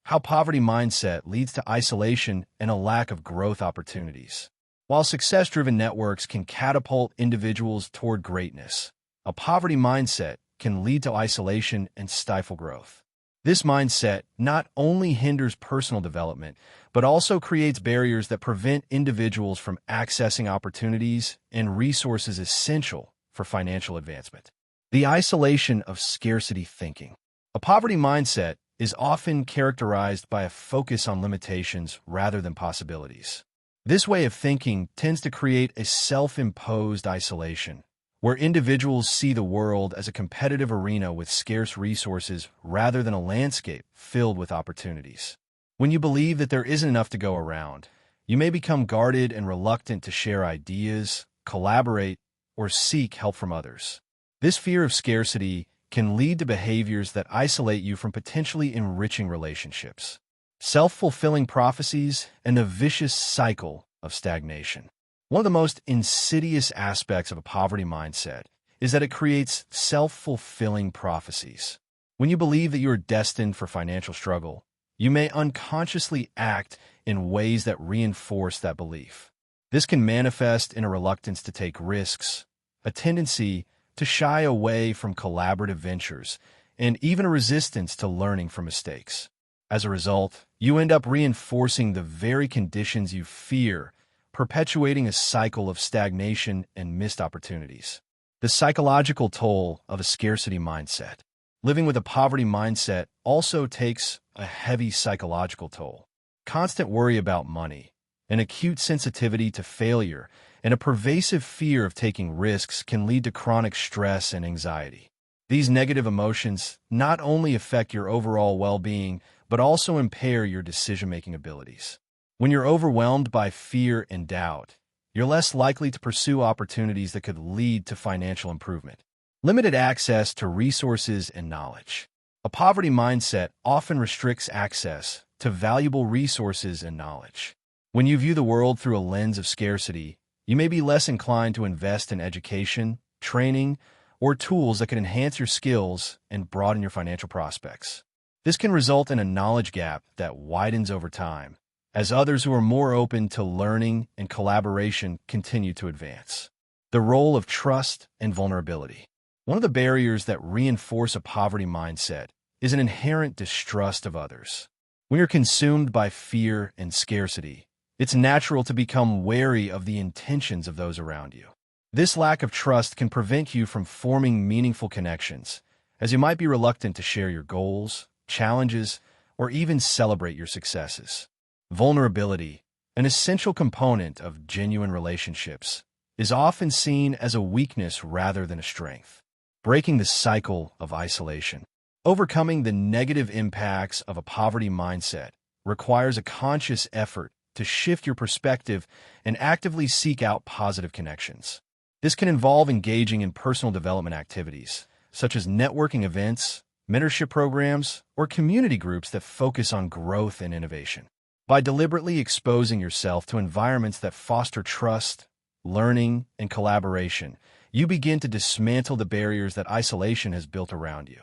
How poverty mindset leads to isolation and a lack of growth opportunities. While success-driven networks can catapult individuals toward greatness, a poverty mindset can lead to isolation and stifle growth. This mindset not only hinders personal development, but also creates barriers that prevent individuals from accessing opportunities and resources essential for financial advancement. The isolation of scarcity thinking. A poverty mindset is often characterized by a focus on limitations rather than possibilities. This way of thinking tends to create a self-imposed isolation, where individuals see the world as a competitive arena with scarce resources rather than a landscape filled with opportunities. When you believe that there isn't enough to go around, you may become guarded and reluctant to share ideas, collaborate, or seek help from others. This fear of scarcity can lead to behaviors that isolate you from potentially enriching relationships, self-fulfilling prophecies, and a vicious cycle of stagnation. One of the most insidious aspects of a poverty mindset is that it creates self-fulfilling prophecies. When you believe that you are destined for financial struggle, you may unconsciously act in ways that reinforce that belief. This can manifest in a reluctance to take risks, a tendency to shy away from collaborative ventures, and even a resistance to learning from mistakes. As a result, you end up reinforcing the very conditions you fear, perpetuating a cycle of stagnation and missed opportunities. The psychological toll of a scarcity mindset. Living with a poverty mindset also takes a heavy psychological toll. Constant worry about money, an acute sensitivity to failure, and a pervasive fear of taking risks can lead to chronic stress and anxiety. These negative emotions not only affect your overall well-being, but also impair your decision-making abilities. When you're overwhelmed by fear and doubt, you're less likely to pursue opportunities that could lead to financial improvement. Limited access to resources and knowledge. A poverty mindset often restricts access to valuable resources and knowledge. When you view the world through a lens of scarcity, you may be less inclined to invest in education, training, or tools that can enhance your skills and broaden your financial prospects. This can result in a knowledge gap that widens over time, as others who are more open to learning and collaboration continue to advance. The role of trust and vulnerability. One of the barriers that reinforce a poverty mindset is an inherent distrust of others. When you're consumed by fear and scarcity, it's natural to become wary of the intentions of those around you. This lack of trust can prevent you from forming meaningful connections, as you might be reluctant to share your goals, challenges, or even celebrate your successes. Vulnerability, an essential component of genuine relationships, is often seen as a weakness rather than a strength. Breaking the cycle of isolation. Overcoming the negative impacts of a poverty mindset requires a conscious effort to shift your perspective and actively seek out positive connections. This can involve engaging in personal development activities, such as networking events, mentorship programs, or community groups that focus on growth and innovation. By deliberately exposing yourself to environments that foster trust, learning, and collaboration, you begin to dismantle the barriers that isolation has built around you.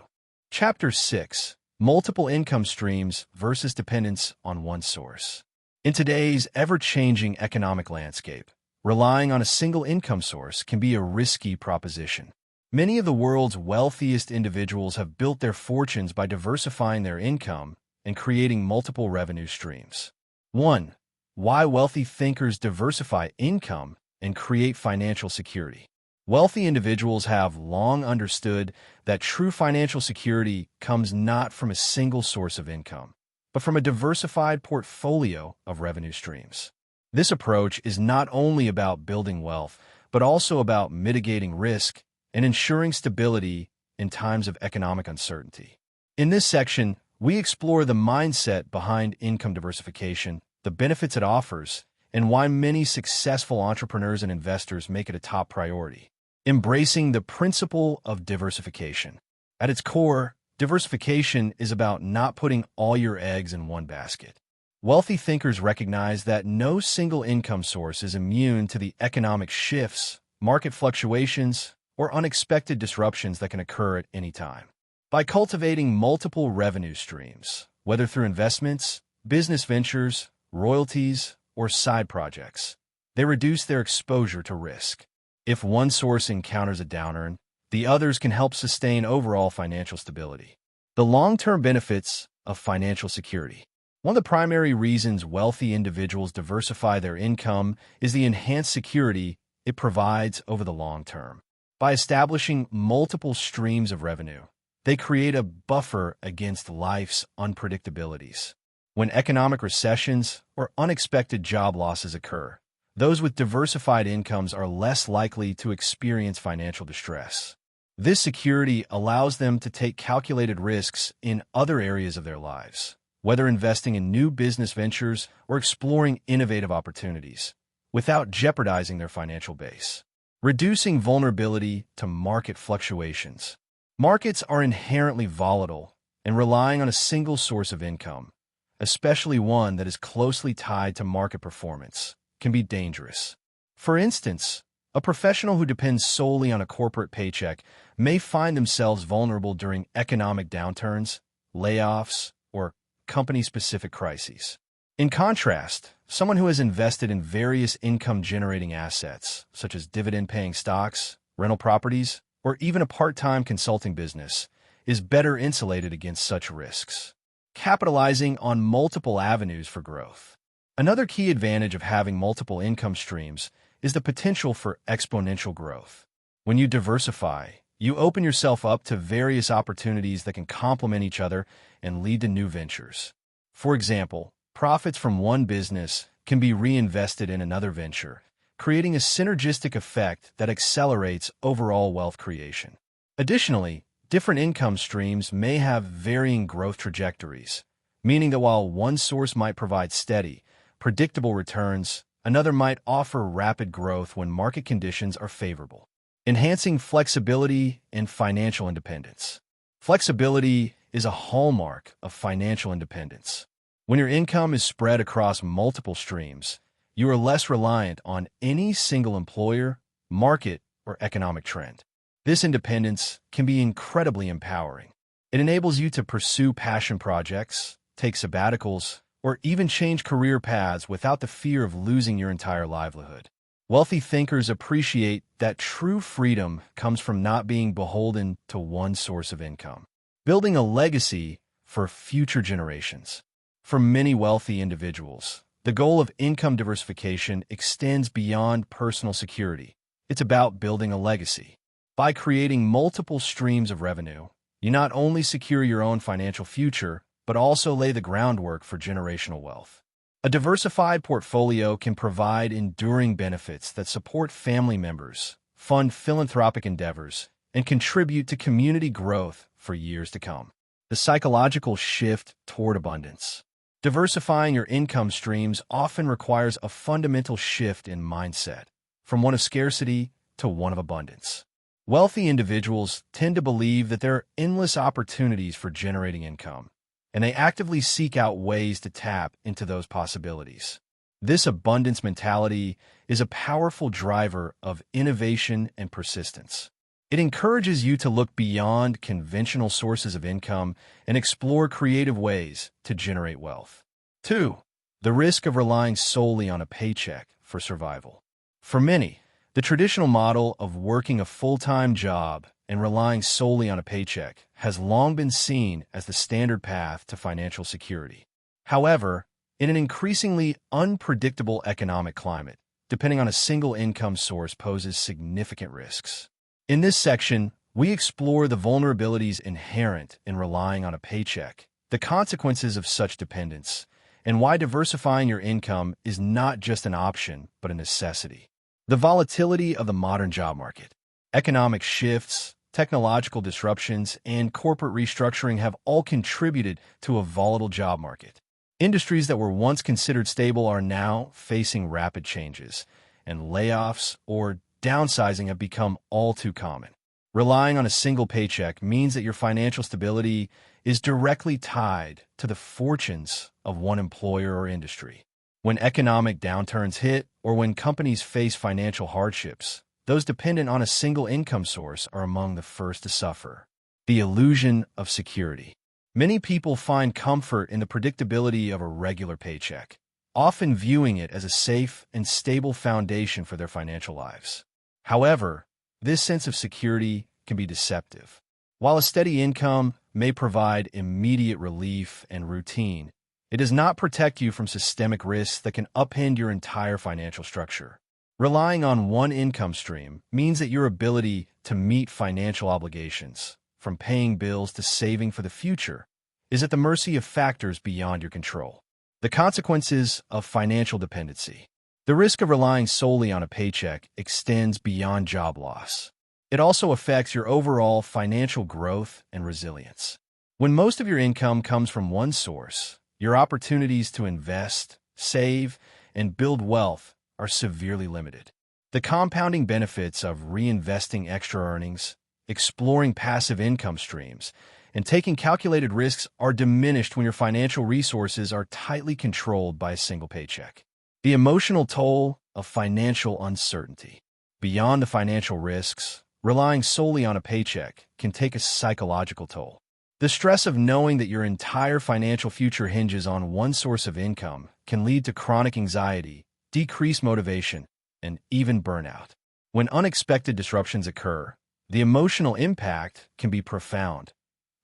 Chapter 6. Multiple income streams versus dependence on one source. In today's ever-changing economic landscape, relying on a single income source can be a risky proposition. Many of the world's wealthiest individuals have built their fortunes by diversifying their income and creating multiple revenue streams. 1. Why wealthy thinkers diversify income and create financial security. Wealthy individuals have long understood that true financial security comes not from a single source of income, but from a diversified portfolio of revenue streams. This approach is not only about building wealth, but also about mitigating risk and ensuring stability in times of economic uncertainty. In this section, we explore the mindset behind income diversification, the benefits it offers, and why many successful entrepreneurs and investors make it a top priority. Embracing the principle of diversification. At its core, diversification is about not putting all your eggs in one basket. Wealthy thinkers recognize that no single income source is immune to the economic shifts, market fluctuations, or unexpected disruptions that can occur at any time. By cultivating multiple revenue streams, whether through investments, business ventures, royalties, or side projects, they reduce their exposure to risk. If one source encounters a downturn, the others can help sustain overall financial stability. The long-term benefits of financial security. One of the primary reasons wealthy individuals diversify their income is the enhanced security it provides over the long term. By establishing multiple streams of revenue, they create a buffer against life's unpredictabilities. When economic recessions or unexpected job losses occur, those with diversified incomes are less likely to experience financial distress. This security allows them to take calculated risks in other areas of their lives, whether investing in new business ventures or exploring innovative opportunities, without jeopardizing their financial base. Reducing vulnerability to market fluctuations. Markets are inherently volatile, and relying on a single source of income, especially one that is closely tied to market performance, can be dangerous. For instance, a professional who depends solely on a corporate paycheck may find themselves vulnerable during economic downturns, layoffs, or company-specific crises. In contrast, someone who has invested in various income-generating assets, such as dividend-paying stocks, rental properties, or even a part-time consulting business, is better insulated against such risks. Capitalizing on multiple avenues for growth. Another key advantage of having multiple income streams is the potential for exponential growth. When you diversify, you open yourself up to various opportunities that can complement each other and lead to new ventures. For example, profits from one business can be reinvested in another venture, creating a synergistic effect that accelerates overall wealth creation. Additionally, different income streams may have varying growth trajectories, meaning that while one source might provide steady, predictable returns, another might offer rapid growth when market conditions are favorable. Enhancing flexibility and financial independence. Flexibility is a hallmark of financial independence. When your income is spread across multiple streams, you are less reliant on any single employer, market, or economic trend. This independence can be incredibly empowering. It enables you to pursue passion projects, take sabbaticals, or even change career paths without the fear of losing your entire livelihood. Wealthy thinkers appreciate that true freedom comes from not being beholden to one source of income. Building a legacy for future generations. For many wealthy individuals, the goal of income diversification extends beyond personal security. It's about building a legacy. By creating multiple streams of revenue, you not only secure your own financial future, but also lay the groundwork for generational wealth. A diversified portfolio can provide enduring benefits that support family members, fund philanthropic endeavors, and contribute to community growth for years to come. The psychological shift toward abundance. Diversifying your income streams often requires a fundamental shift in mindset, from one of scarcity to one of abundance. Wealthy individuals tend to believe that there are endless opportunities for generating income, and they actively seek out ways to tap into those possibilities. This abundance mentality is a powerful driver of innovation and persistence. It encourages you to look beyond conventional sources of income and explore creative ways to generate wealth. 2. The risk of relying solely on a paycheck for survival. For many, the traditional model of working a full-time job and relying solely on a paycheck has long been seen as the standard path to financial security. However, in an increasingly unpredictable economic climate, depending on a single income source poses significant risks. In this section, we explore the vulnerabilities inherent in relying on a paycheck, the consequences of such dependence, and why diversifying your income is not just an option, but a necessity. The volatility of the modern job market. Economic shifts, technological disruptions, and corporate restructuring have all contributed to a volatile job market. Industries that were once considered stable are now facing rapid changes, and layoffs or downsizing have become all too common. Relying on a single paycheck means that your financial stability is directly tied to the fortunes of one employer or industry. When economic downturns hit or when companies face financial hardships, those dependent on a single income source are among the first to suffer. The illusion of security. Many people find comfort in the predictability of a regular paycheck, often viewing it as a safe and stable foundation for their financial lives. However, this sense of security can be deceptive. While a steady income may provide immediate relief and routine, it does not protect you from systemic risks that can upend your entire financial structure. Relying on one income stream means that your ability to meet financial obligations, from paying bills to saving for the future, is at the mercy of factors beyond your control. The consequences of financial dependency. The risk of relying solely on a paycheck extends beyond job loss. It also affects your overall financial growth and resilience. When most of your income comes from one source, your opportunities to invest, save, and build wealth are severely limited. The compounding benefits of reinvesting extra earnings, exploring passive income streams, and taking calculated risks are diminished when your financial resources are tightly controlled by a single paycheck. The emotional toll of financial uncertainty. Beyond the financial risks, relying solely on a paycheck can take a psychological toll. The stress of knowing that your entire financial future hinges on one source of income can lead to chronic anxiety, decreased motivation, and even burnout. When unexpected disruptions occur, the emotional impact can be profound,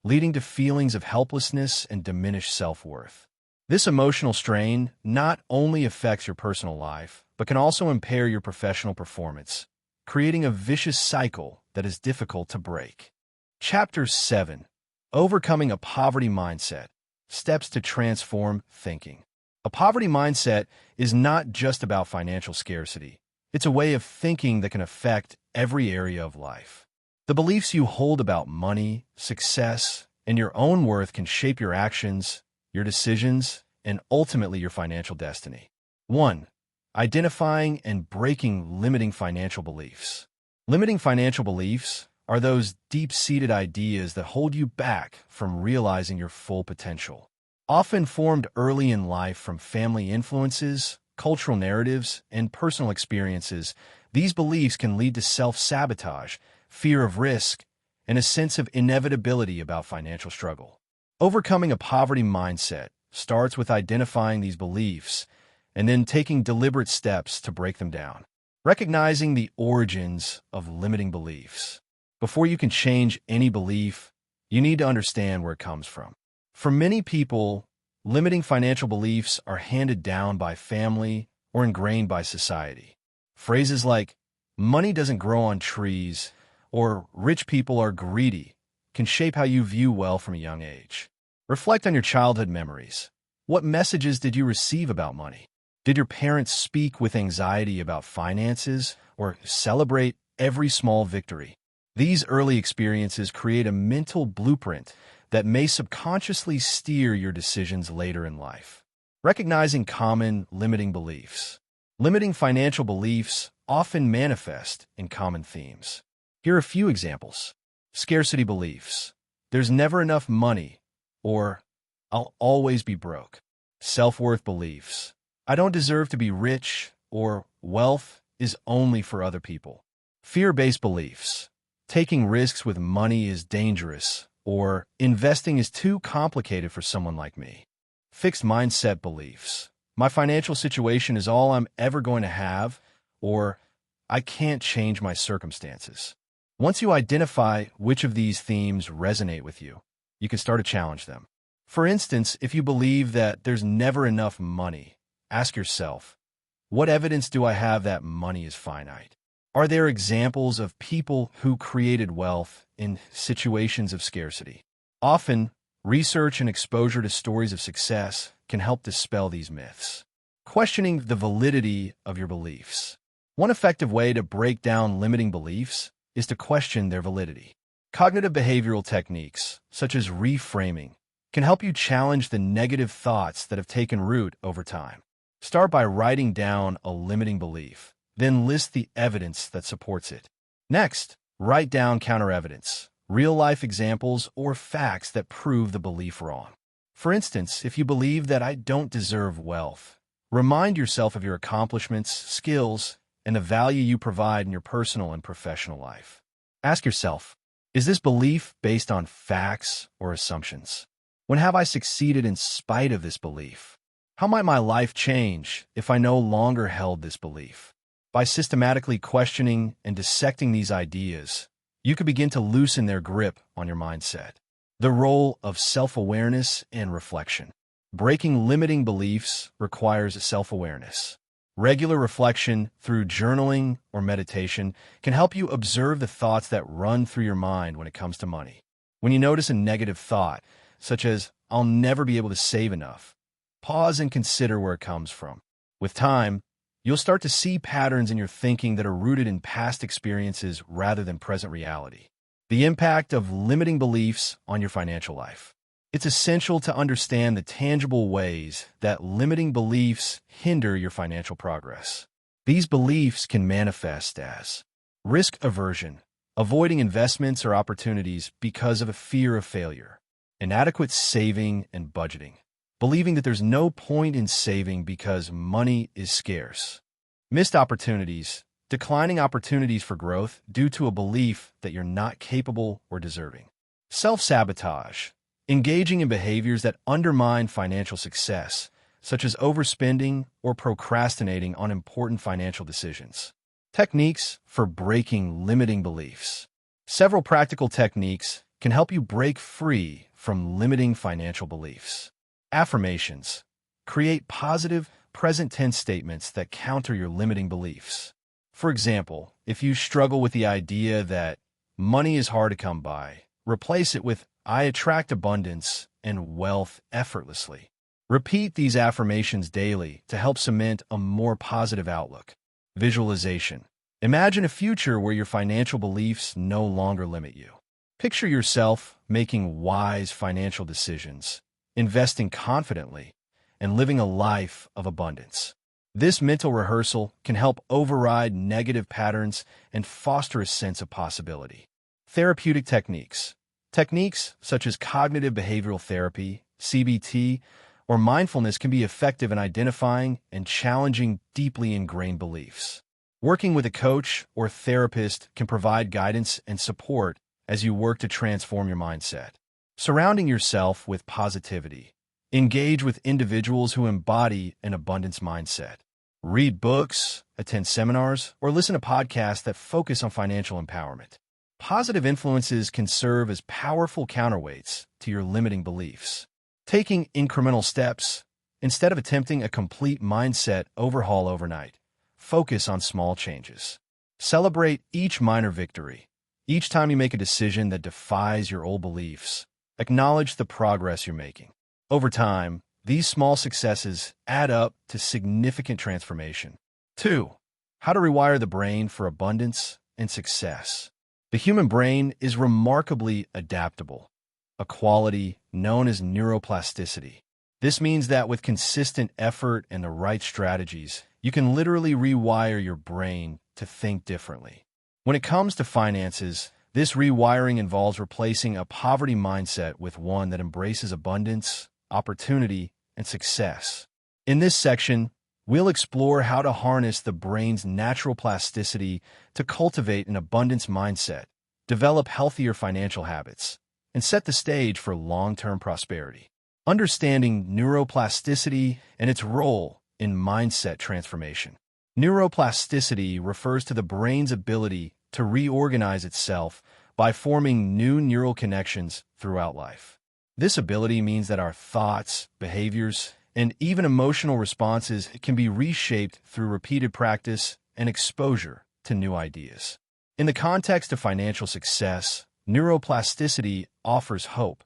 leading to feelings of helplessness and diminished self-worth. This emotional strain not only affects your personal life, but can also impair your professional performance, creating a vicious cycle that is difficult to break. Chapter 7. Overcoming a Poverty Mindset. Steps to Transform Thinking. A poverty mindset is not just about financial scarcity. It's a way of thinking that can affect every area of life. The beliefs you hold about money, success, and your own worth can shape your actions, your decisions, and ultimately your financial destiny. 1. Identifying and breaking limiting financial beliefs. Limiting financial beliefs are those deep-seated ideas that hold you back from realizing your full potential. Often formed early in life from family influences, cultural narratives, and personal experiences, these beliefs can lead to self-sabotage, fear of risk, and a sense of inevitability about financial struggle. Overcoming a poverty mindset starts with identifying these beliefs and then taking deliberate steps to break them down. Recognizing the origins of limiting beliefs. Before you can change any belief, you need to understand where it comes from. For many people, limiting financial beliefs are handed down by family or ingrained by society. Phrases like, "money doesn't grow on trees," or "rich people are greedy," can shape how you view wealth from a young age. Reflect on your childhood memories. What messages did you receive about money? Did your parents speak with anxiety about finances or celebrate every small victory? These early experiences create a mental blueprint that may subconsciously steer your decisions later in life. Recognizing common limiting beliefs. Limiting financial beliefs often manifest in common themes. Here are a few examples. Scarcity beliefs. There's never enough money, or I'll always be broke. Self-worth beliefs. I don't deserve to be rich, or wealth is only for other people. Fear-based beliefs. Taking risks with money is dangerous, or investing is too complicated for someone like me. Fixed mindset beliefs. My financial situation is all I'm ever going to have, or I can't change my circumstances. Once you identify which of these themes resonate with you, you can start to challenge them. For instance, if you believe that there's never enough money, ask yourself, what evidence do I have that money is finite? Are there examples of people who created wealth in situations of scarcity? Often, research and exposure to stories of success can help dispel these myths. Questioning the validity of your beliefs. One effective way to break down limiting beliefs is to question their validity. Cognitive behavioral techniques, such as reframing, can help you challenge the negative thoughts that have taken root over time. Start by writing down a limiting belief, then list the evidence that supports it. Next, write down counter-evidence, real-life examples or facts that prove the belief wrong. For instance, if you believe that I don't deserve wealth, remind yourself of your accomplishments, skills, and the value you provide in your personal and professional life. Ask yourself, is this belief based on facts or assumptions? When have I succeeded in spite of this belief? How might my life change if I no longer held this belief? By systematically questioning and dissecting these ideas, you can begin to loosen their grip on your mindset. The role of self-awareness and reflection. Breaking limiting beliefs requires self-awareness. Regular reflection through journaling or meditation can help you observe the thoughts that run through your mind when it comes to money. When you notice a negative thought, such as, "I'll never be able to save enough," pause and consider where it comes from. With time, you'll start to see patterns in your thinking that are rooted in past experiences rather than present reality. The impact of limiting beliefs on your financial life. It's essential to understand the tangible ways that limiting beliefs hinder your financial progress. These beliefs can manifest as risk aversion, avoiding investments or opportunities because of a fear of failure; inadequate saving and budgeting, believing that there's no point in saving because money is scarce; missed opportunities, declining opportunities for growth due to a belief that you're not capable or deserving; self-sabotage, engaging in behaviors that undermine financial success, such as overspending or procrastinating on important financial decisions. Techniques for breaking limiting beliefs. Several practical techniques can help you break free from limiting financial beliefs. Affirmations. Create positive, present-tense statements that counter your limiting beliefs. For example, if you struggle with the idea that money is hard to come by. Replace it with I attract abundance and wealth effortlessly. Repeat these affirmations daily to help cement a more positive outlook. Visualization. Imagine a future where your financial beliefs no longer limit you. Picture yourself making wise financial decisions, investing confidently, and living a life of abundance. This mental rehearsal can help override negative patterns and foster a sense of possibility. Therapeutic techniques. Techniques such as cognitive behavioral therapy, CBT, or mindfulness can be effective in identifying and challenging deeply ingrained beliefs. Working with a coach or therapist can provide guidance and support as you work to transform your mindset. Surrounding yourself with positivity. Engage with individuals who embody an abundance mindset. Read books, attend seminars, or listen to podcasts that focus on financial empowerment. Positive influences can serve as powerful counterweights to your limiting beliefs. Taking incremental steps. Instead of attempting a complete mindset overhaul overnight, focus on small changes. Celebrate each minor victory. Each time you make a decision that defies your old beliefs, acknowledge the progress you're making. Over time, these small successes add up to significant transformation. 2. How to rewire the brain for abundance and success. The human brain is remarkably adaptable, a quality known as neuroplasticity. This means that with consistent effort and the right strategies, you can literally rewire your brain to think differently. When it comes to finances, this rewiring involves replacing a poverty mindset with one that embraces abundance, opportunity, and success. In this section, we'll explore how to harness the brain's natural plasticity to cultivate an abundance mindset, develop healthier financial habits, and set the stage for long-term prosperity. Understanding neuroplasticity and its role in mindset transformation. Neuroplasticity refers to the brain's ability to reorganize itself by forming new neural connections throughout life. This ability means that our thoughts, behaviors, and even emotional responses can be reshaped through repeated practice and exposure to new ideas. In the context of financial success, neuroplasticity offers hope.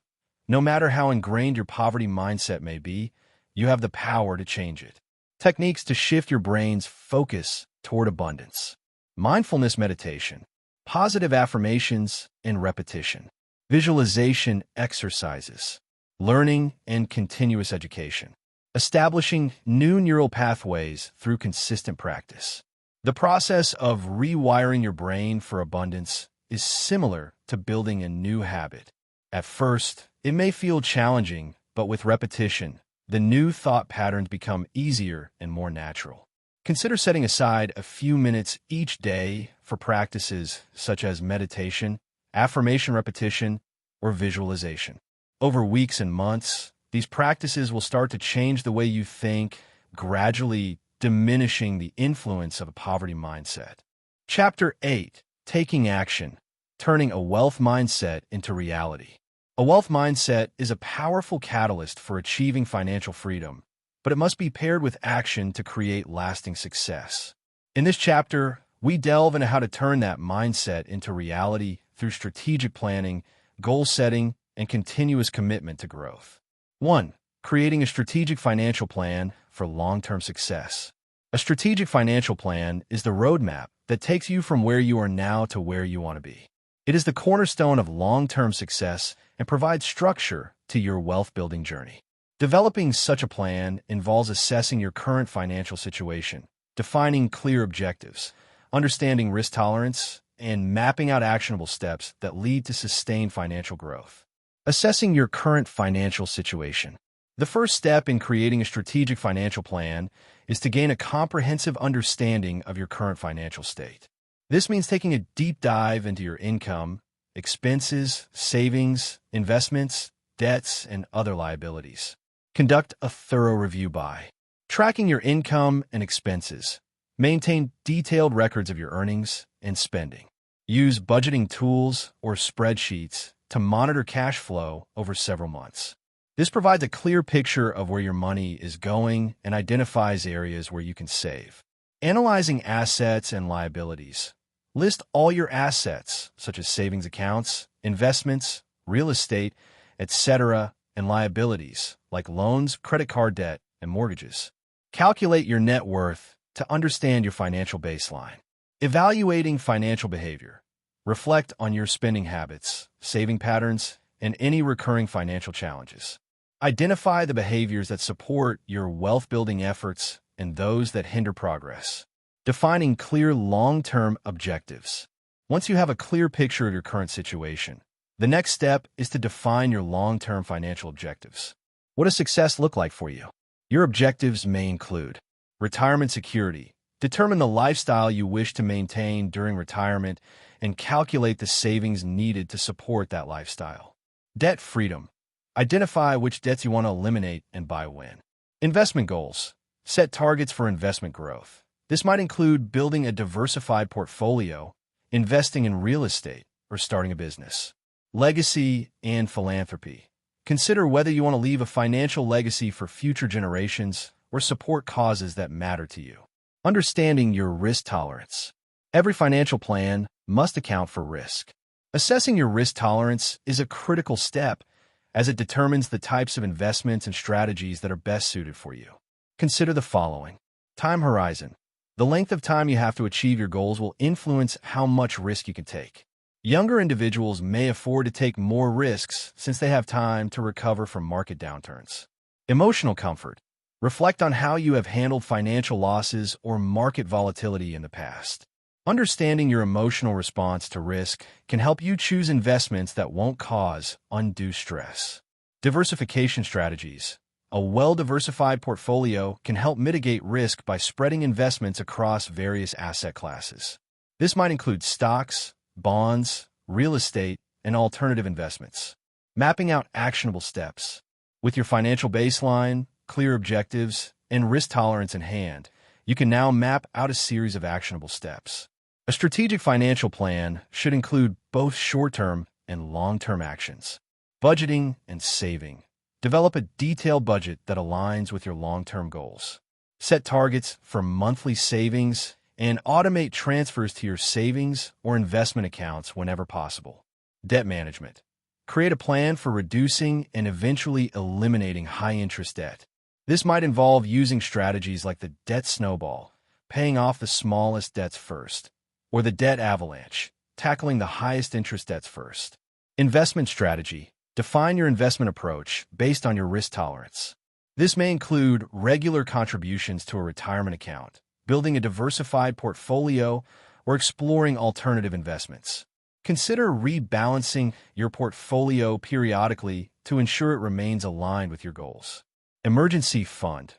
No matter how ingrained your poverty mindset may be, you have the power to change it. Techniques to shift your brain's focus toward abundance. Mindfulness meditation, positive affirmations and repetition, visualization exercises, learning and continuous education, establishing new neural pathways through consistent practice. The process of rewiring your brain for abundance is similar to building a new habit. At first, it may feel challenging, but with repetition, the new thought patterns become easier and more natural. Consider setting aside a few minutes each day for practices such as meditation, affirmation repetition, or visualization. Over weeks and months, these practices will start to change the way you think, gradually diminishing the influence of a poverty mindset. Chapter 8. Taking Action, Turning a Wealth Mindset into Reality. A wealth mindset is a powerful catalyst for achieving financial freedom, but it must be paired with action to create lasting success. In this chapter, we delve into how to turn that mindset into reality through strategic planning, goal setting, and continuous commitment to growth. 1. Creating a strategic financial plan for long-term success. A strategic financial plan is the roadmap that takes you from where you are now to where you want to be. It is the cornerstone of long-term success and provides structure to your wealth-building journey. Developing such a plan involves assessing your current financial situation, defining clear objectives, understanding risk tolerance, and mapping out actionable steps that lead to sustained financial growth. Assessing your current financial situation. The first step in creating a strategic financial plan is to gain a comprehensive understanding of your current financial state. This means taking a deep dive into your income, expenses, savings, investments, debts, and other liabilities. Conduct a thorough review by tracking your income and expenses. Maintain detailed records of your earnings and spending. Use budgeting tools or spreadsheets to monitor cash flow over several months. This provides a clear picture of where your money is going and identifies areas where you can save. Analyzing assets and liabilities. List all your assets, such as savings accounts, investments, real estate, etc., and liabilities, like loans, credit card debt, and mortgages. Calculate your net worth to understand your financial baseline. Evaluating financial behavior. Reflect on your spending habits, saving patterns, and any recurring financial challenges. Identify the behaviors that support your wealth-building efforts and those that hinder progress. Defining clear long-term objectives. Once you have a clear picture of your current situation, the next step is to define your long-term financial objectives. What does success look like for you? Your objectives may include retirement security. Determine the lifestyle you wish to maintain during retirement and calculate the savings needed to support that lifestyle. Debt freedom. Identify which debts you want to eliminate and by when. Investment goals. Set targets for investment growth. This might include building a diversified portfolio, investing in real estate, or starting a business. Legacy and philanthropy. Consider whether you want to leave a financial legacy for future generations or support causes that matter to you. Understanding your risk tolerance. Every financial plan must account for risk. Assessing your risk tolerance is a critical step as it determines the types of investments and strategies that are best suited for you. Consider the following. Time horizon. The length of time you have to achieve your goals will influence how much risk you can take. Younger individuals may afford to take more risks since they have time to recover from market downturns. Emotional comfort. Reflect on how you have handled financial losses or market volatility in the past. Understanding your emotional response to risk can help you choose investments that won't cause undue stress. Diversification strategies. A well-diversified portfolio can help mitigate risk by spreading investments across various asset classes. This might include stocks, bonds, real estate, and alternative investments. Mapping out actionable steps. With your financial baseline, clear objectives, and risk tolerance in hand, you can now map out a series of actionable steps. A strategic financial plan should include both short-term and long-term actions. Budgeting and saving. Develop a detailed budget that aligns with your long-term goals. Set targets for monthly savings and automate transfers to your savings or investment accounts whenever possible. Debt management. Create a plan for reducing and eventually eliminating high-interest debt. This might involve using strategies like the debt snowball, paying off the smallest debts first, or the debt avalanche, tackling the highest interest debts first. Investment strategy. Define your investment approach based on your risk tolerance. This may include regular contributions to a retirement account, building a diversified portfolio, or exploring alternative investments. Consider rebalancing your portfolio periodically to ensure it remains aligned with your goals. Emergency fund.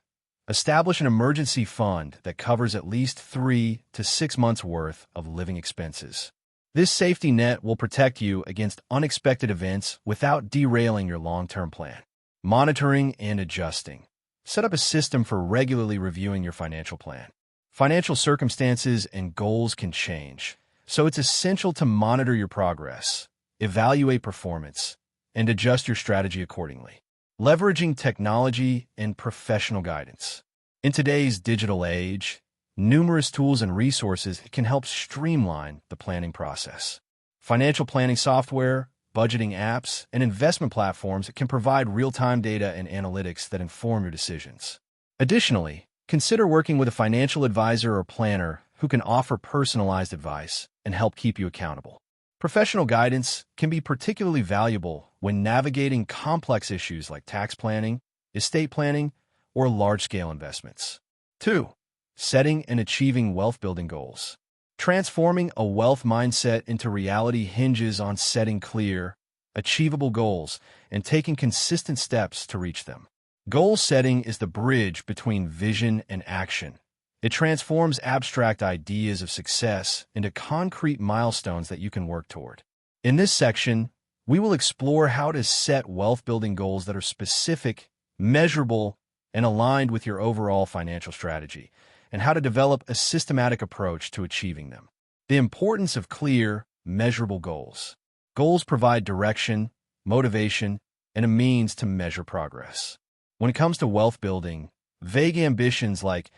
Establish an emergency fund that covers at least 3 to 6 months' worth of living expenses. This safety net will protect you against unexpected events without derailing your long-term plan. Monitoring and adjusting. Set up a system for regularly reviewing your financial plan. Financial circumstances and goals can change, so it's essential to monitor your progress, evaluate performance, and adjust your strategy accordingly. Leveraging technology and professional guidance. In today's digital age, numerous tools and resources can help streamline the planning process. Financial planning software, budgeting apps, and investment platforms can provide real-time data and analytics that inform your decisions. Additionally, consider working with a financial advisor or planner who can offer personalized advice and help keep you accountable. Professional guidance can be particularly valuable when navigating complex issues like tax planning, estate planning, or large-scale investments. 2. Setting and achieving wealth-building goals. Transforming a wealth mindset into reality hinges on setting clear, achievable goals and taking consistent steps to reach them. Goal setting is the bridge between vision and action. It transforms abstract ideas of success into concrete milestones that you can work toward. In this section, we will explore how to set wealth-building goals that are specific, measurable, and aligned with your overall financial strategy, and how to develop a systematic approach to achieving them. The importance of clear, measurable goals. Goals provide direction, motivation, and a means to measure progress. When it comes to wealth building, vague ambitions like,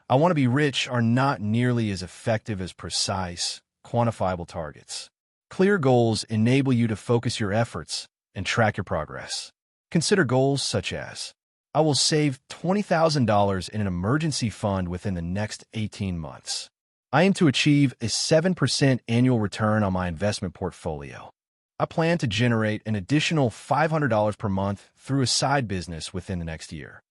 "I want to be rich," are not nearly as effective as precise, quantifiable targets. Clear goals enable you to focus your efforts and track your progress. Consider goals such as, I will save $20,000 in an emergency fund within the next 18 months. I aim to achieve a 7% annual return on my investment portfolio. I plan to generate an additional $500 per month through a side business within the next year.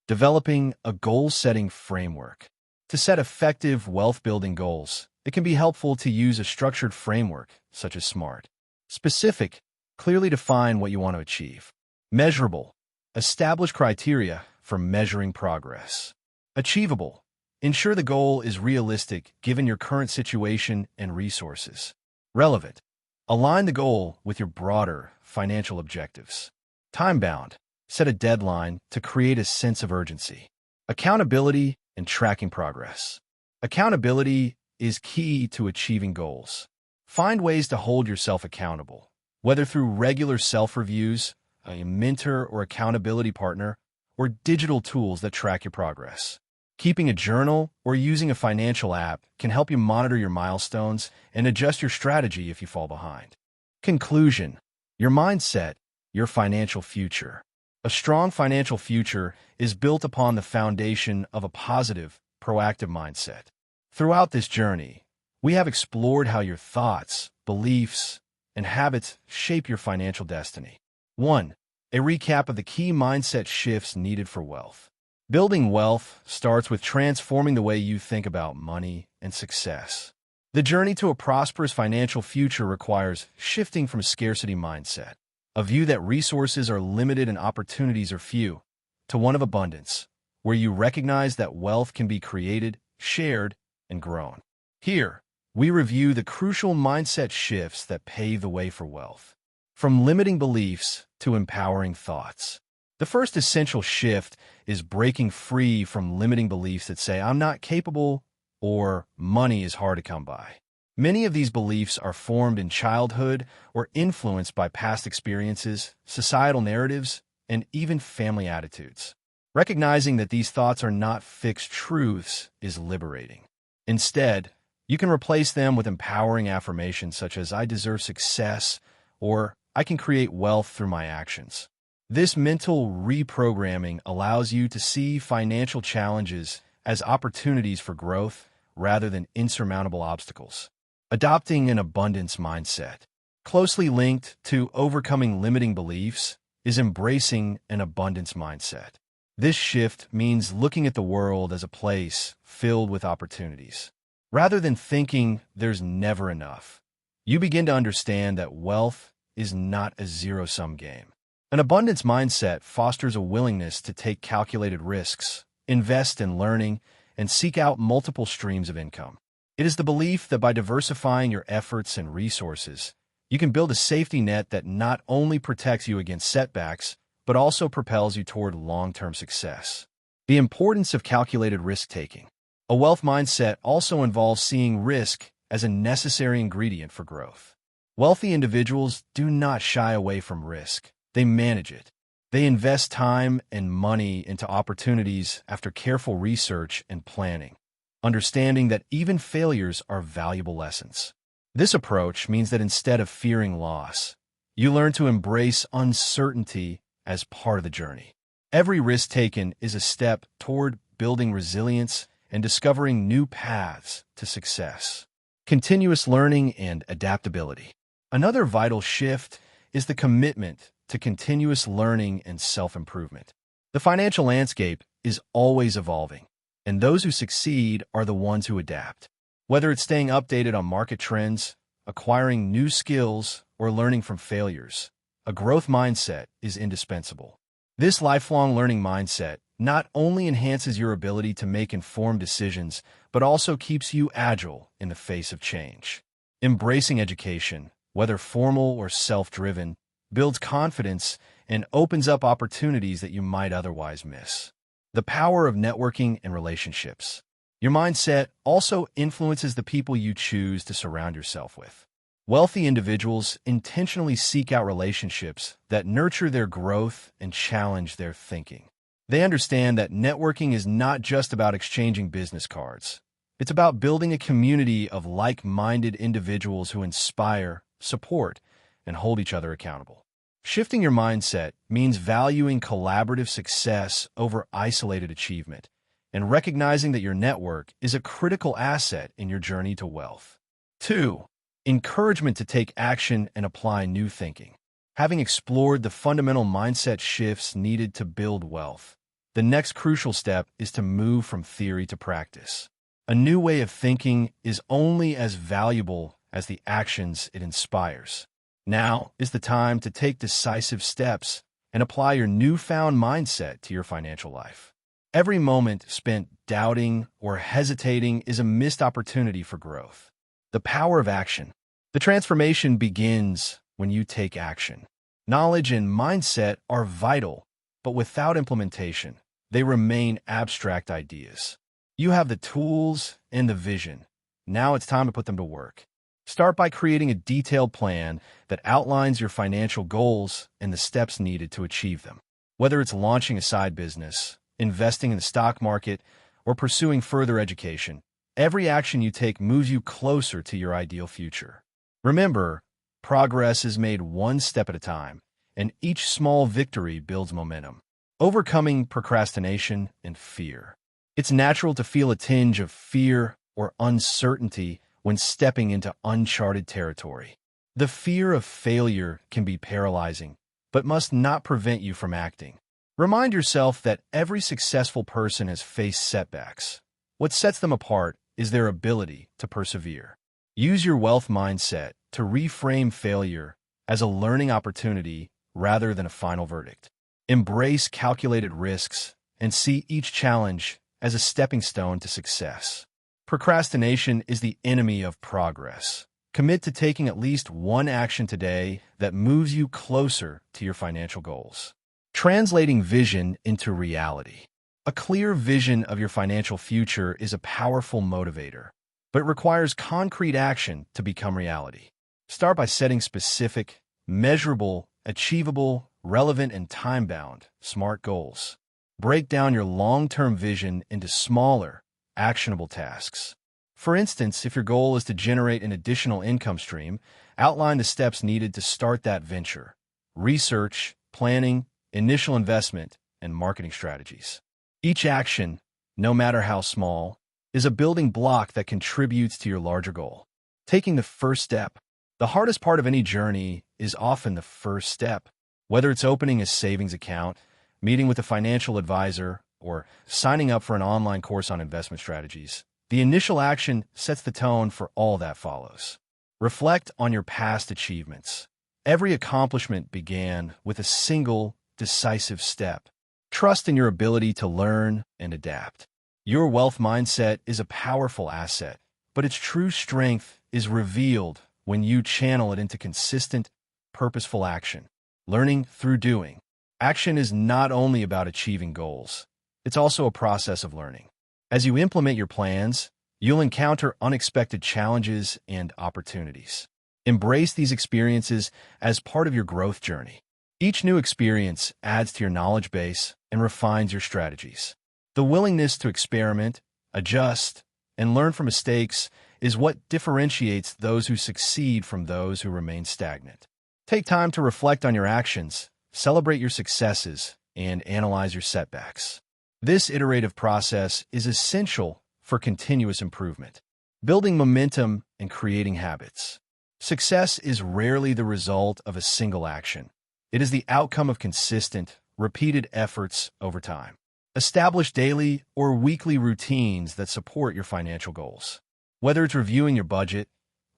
Developing a goal-setting framework. To set effective wealth-building goals, it can be helpful to use a structured framework, such as SMART. Specific, clearly define what you want to achieve. Measurable, establish criteria for measuring progress. Achievable, ensure the goal is realistic given your current situation and resources. Relevant, align the goal with your broader financial objectives. Time-bound, set a deadline to create a sense of urgency. Accountability and tracking progress. Accountability is key to achieving goals. Find ways to hold yourself accountable, whether through regular self-reviews, a mentor or accountability partner, or digital tools that track your progress. Keeping a journal or using a financial app can help you monitor your milestones and adjust your strategy if you fall behind. Conclusion: your mindset, your financial future. A strong financial future is built upon the foundation of a positive, proactive mindset. Throughout this journey, we have explored how your thoughts, beliefs, and habits shape your financial destiny. 1. A recap of the key mindset shifts needed for wealth. Building wealth starts with transforming the way you think about money and success. The journey to a prosperous financial future requires shifting from a scarcity mindset, a view that resources are limited and opportunities are few, to one of abundance, where you recognize that wealth can be created, shared, and grown. Here, we review the crucial mindset shifts that pave the way for wealth. From limiting beliefs to empowering thoughts. The first essential shift is breaking free from limiting beliefs that say, I'm not capable or money is hard to come by. Many of these beliefs are formed in childhood or influenced by past experiences, societal narratives, and even family attitudes. Recognizing that these thoughts are not fixed truths is liberating. Instead, you can replace them with empowering affirmations such as, I deserve success, or I can create wealth through my actions. This mental reprogramming allows you to see financial challenges as opportunities for growth rather than insurmountable obstacles. Adopting an abundance mindset. Closely linked to overcoming limiting beliefs is embracing an abundance mindset. This shift means looking at the world as a place filled with opportunities. Rather than thinking there's never enough, you begin to understand that wealth is not a zero-sum game. An abundance mindset fosters a willingness to take calculated risks, invest in learning, and seek out multiple streams of income. It is the belief that by diversifying your efforts and resources, you can build a safety net that not only protects you against setbacks, but also propels you toward long-term success. The importance of calculated risk-taking. A wealth mindset also involves seeing risk as a necessary ingredient for growth. Wealthy individuals do not shy away from risk. They manage it. They invest time and money into opportunities after careful research and planning, understanding that even failures are valuable lessons. This approach means that instead of fearing loss, you learn to embrace uncertainty as part of the journey. Every risk taken is a step toward building resilience and discovering new paths to success. Continuous learning and adaptability. Another vital shift is the commitment to continuous learning and self-improvement. The financial landscape is always evolving, and those who succeed are the ones who adapt. Whether it's staying updated on market trends, acquiring new skills, or learning from failures, a growth mindset is indispensable. This lifelong learning mindset not only enhances your ability to make informed decisions, but also keeps you agile in the face of change. Embracing education, whether formal or self-driven, builds confidence and opens up opportunities that you might otherwise miss. The power of networking and relationships. Your mindset also influences the people you choose to surround yourself with. Wealthy individuals intentionally seek out relationships that nurture their growth and challenge their thinking. They understand that networking is not just about exchanging business cards. It's about building a community of like-minded individuals who inspire, support, and hold each other accountable. Shifting your mindset means valuing collaborative success over isolated achievement and recognizing that your network is a critical asset in your journey to wealth. 2. Encouragement to take action and apply new thinking. Having explored the fundamental mindset shifts needed to build wealth, the next crucial step is to move from theory to practice. A new way of thinking is only as valuable as the actions it inspires. Now is the time to take decisive steps and apply your newfound mindset to your financial life. Every moment spent doubting or hesitating is a missed opportunity for growth. The power of action. The transformation begins when you take action. Knowledge and mindset are vital, but without implementation, they remain abstract ideas. You have the tools and the vision. Now it's time to put them to work. Start by creating a detailed plan that outlines your financial goals and the steps needed to achieve them. Whether it's launching a side business, investing in the stock market, or pursuing further education, every action you take moves you closer to your ideal future. Remember, progress is made one step at a time, and each small victory builds momentum. Overcoming procrastination and fear. It's natural to feel a tinge of fear or uncertainty when stepping into uncharted territory. The fear of failure can be paralyzing, but must not prevent you from acting. Remind yourself that every successful person has faced setbacks. What sets them apart is their ability to persevere. Use your wealth mindset to reframe failure as a learning opportunity rather than a final verdict. Embrace calculated risks and see each challenge as a stepping stone to success. Procrastination is the enemy of progress. Commit to taking at least one action today that moves you closer to your financial goals. Translating vision into reality. A clear vision of your financial future is a powerful motivator, but it requires concrete action to become reality. Start by setting specific, measurable, achievable, relevant, and time-bound, SMART goals. Break down your long-term vision into smaller, actionable tasks. For instance, if your goal is to generate an additional income stream, outline the steps needed to start that venture. Research, planning, initial investment, and marketing strategies. Each action, no matter how small, is a building block that contributes to your larger goal. Taking the first step. The hardest part of any journey is often the first step. Whether it's opening a savings account, meeting with a financial advisor, or signing up for an online course on investment strategies, the initial action sets the tone for all that follows. Reflect on your past achievements. Every accomplishment began with a single, decisive step. Trust in your ability to learn and adapt. Your wealth mindset is a powerful asset, but its true strength is revealed when you channel it into consistent, purposeful action. Learning through doing. Action is not only about achieving goals, it's also a process of learning. As you implement your plans, you'll encounter unexpected challenges and opportunities. Embrace these experiences as part of your growth journey. Each new experience adds to your knowledge base and refines your strategies. The willingness to experiment, adjust, and learn from mistakes is what differentiates those who succeed from those who remain stagnant. Take time to reflect on your actions, celebrate your successes, and analyze your setbacks. This iterative process is essential for continuous improvement, building momentum and creating habits. Success is rarely the result of a single action. It is the outcome of consistent, repeated efforts over time. Establish daily or weekly routines that support your financial goals. Whether it's reviewing your budget,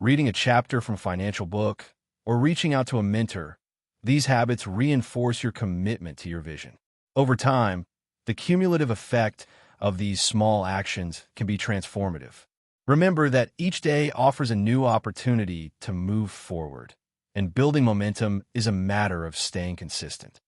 reading a chapter from a financial book, or reaching out to a mentor, these habits reinforce your commitment to your vision. Over time, the cumulative effect of these small actions can be transformative. Remember that each day offers a new opportunity to move forward, and building momentum is a matter of staying consistent.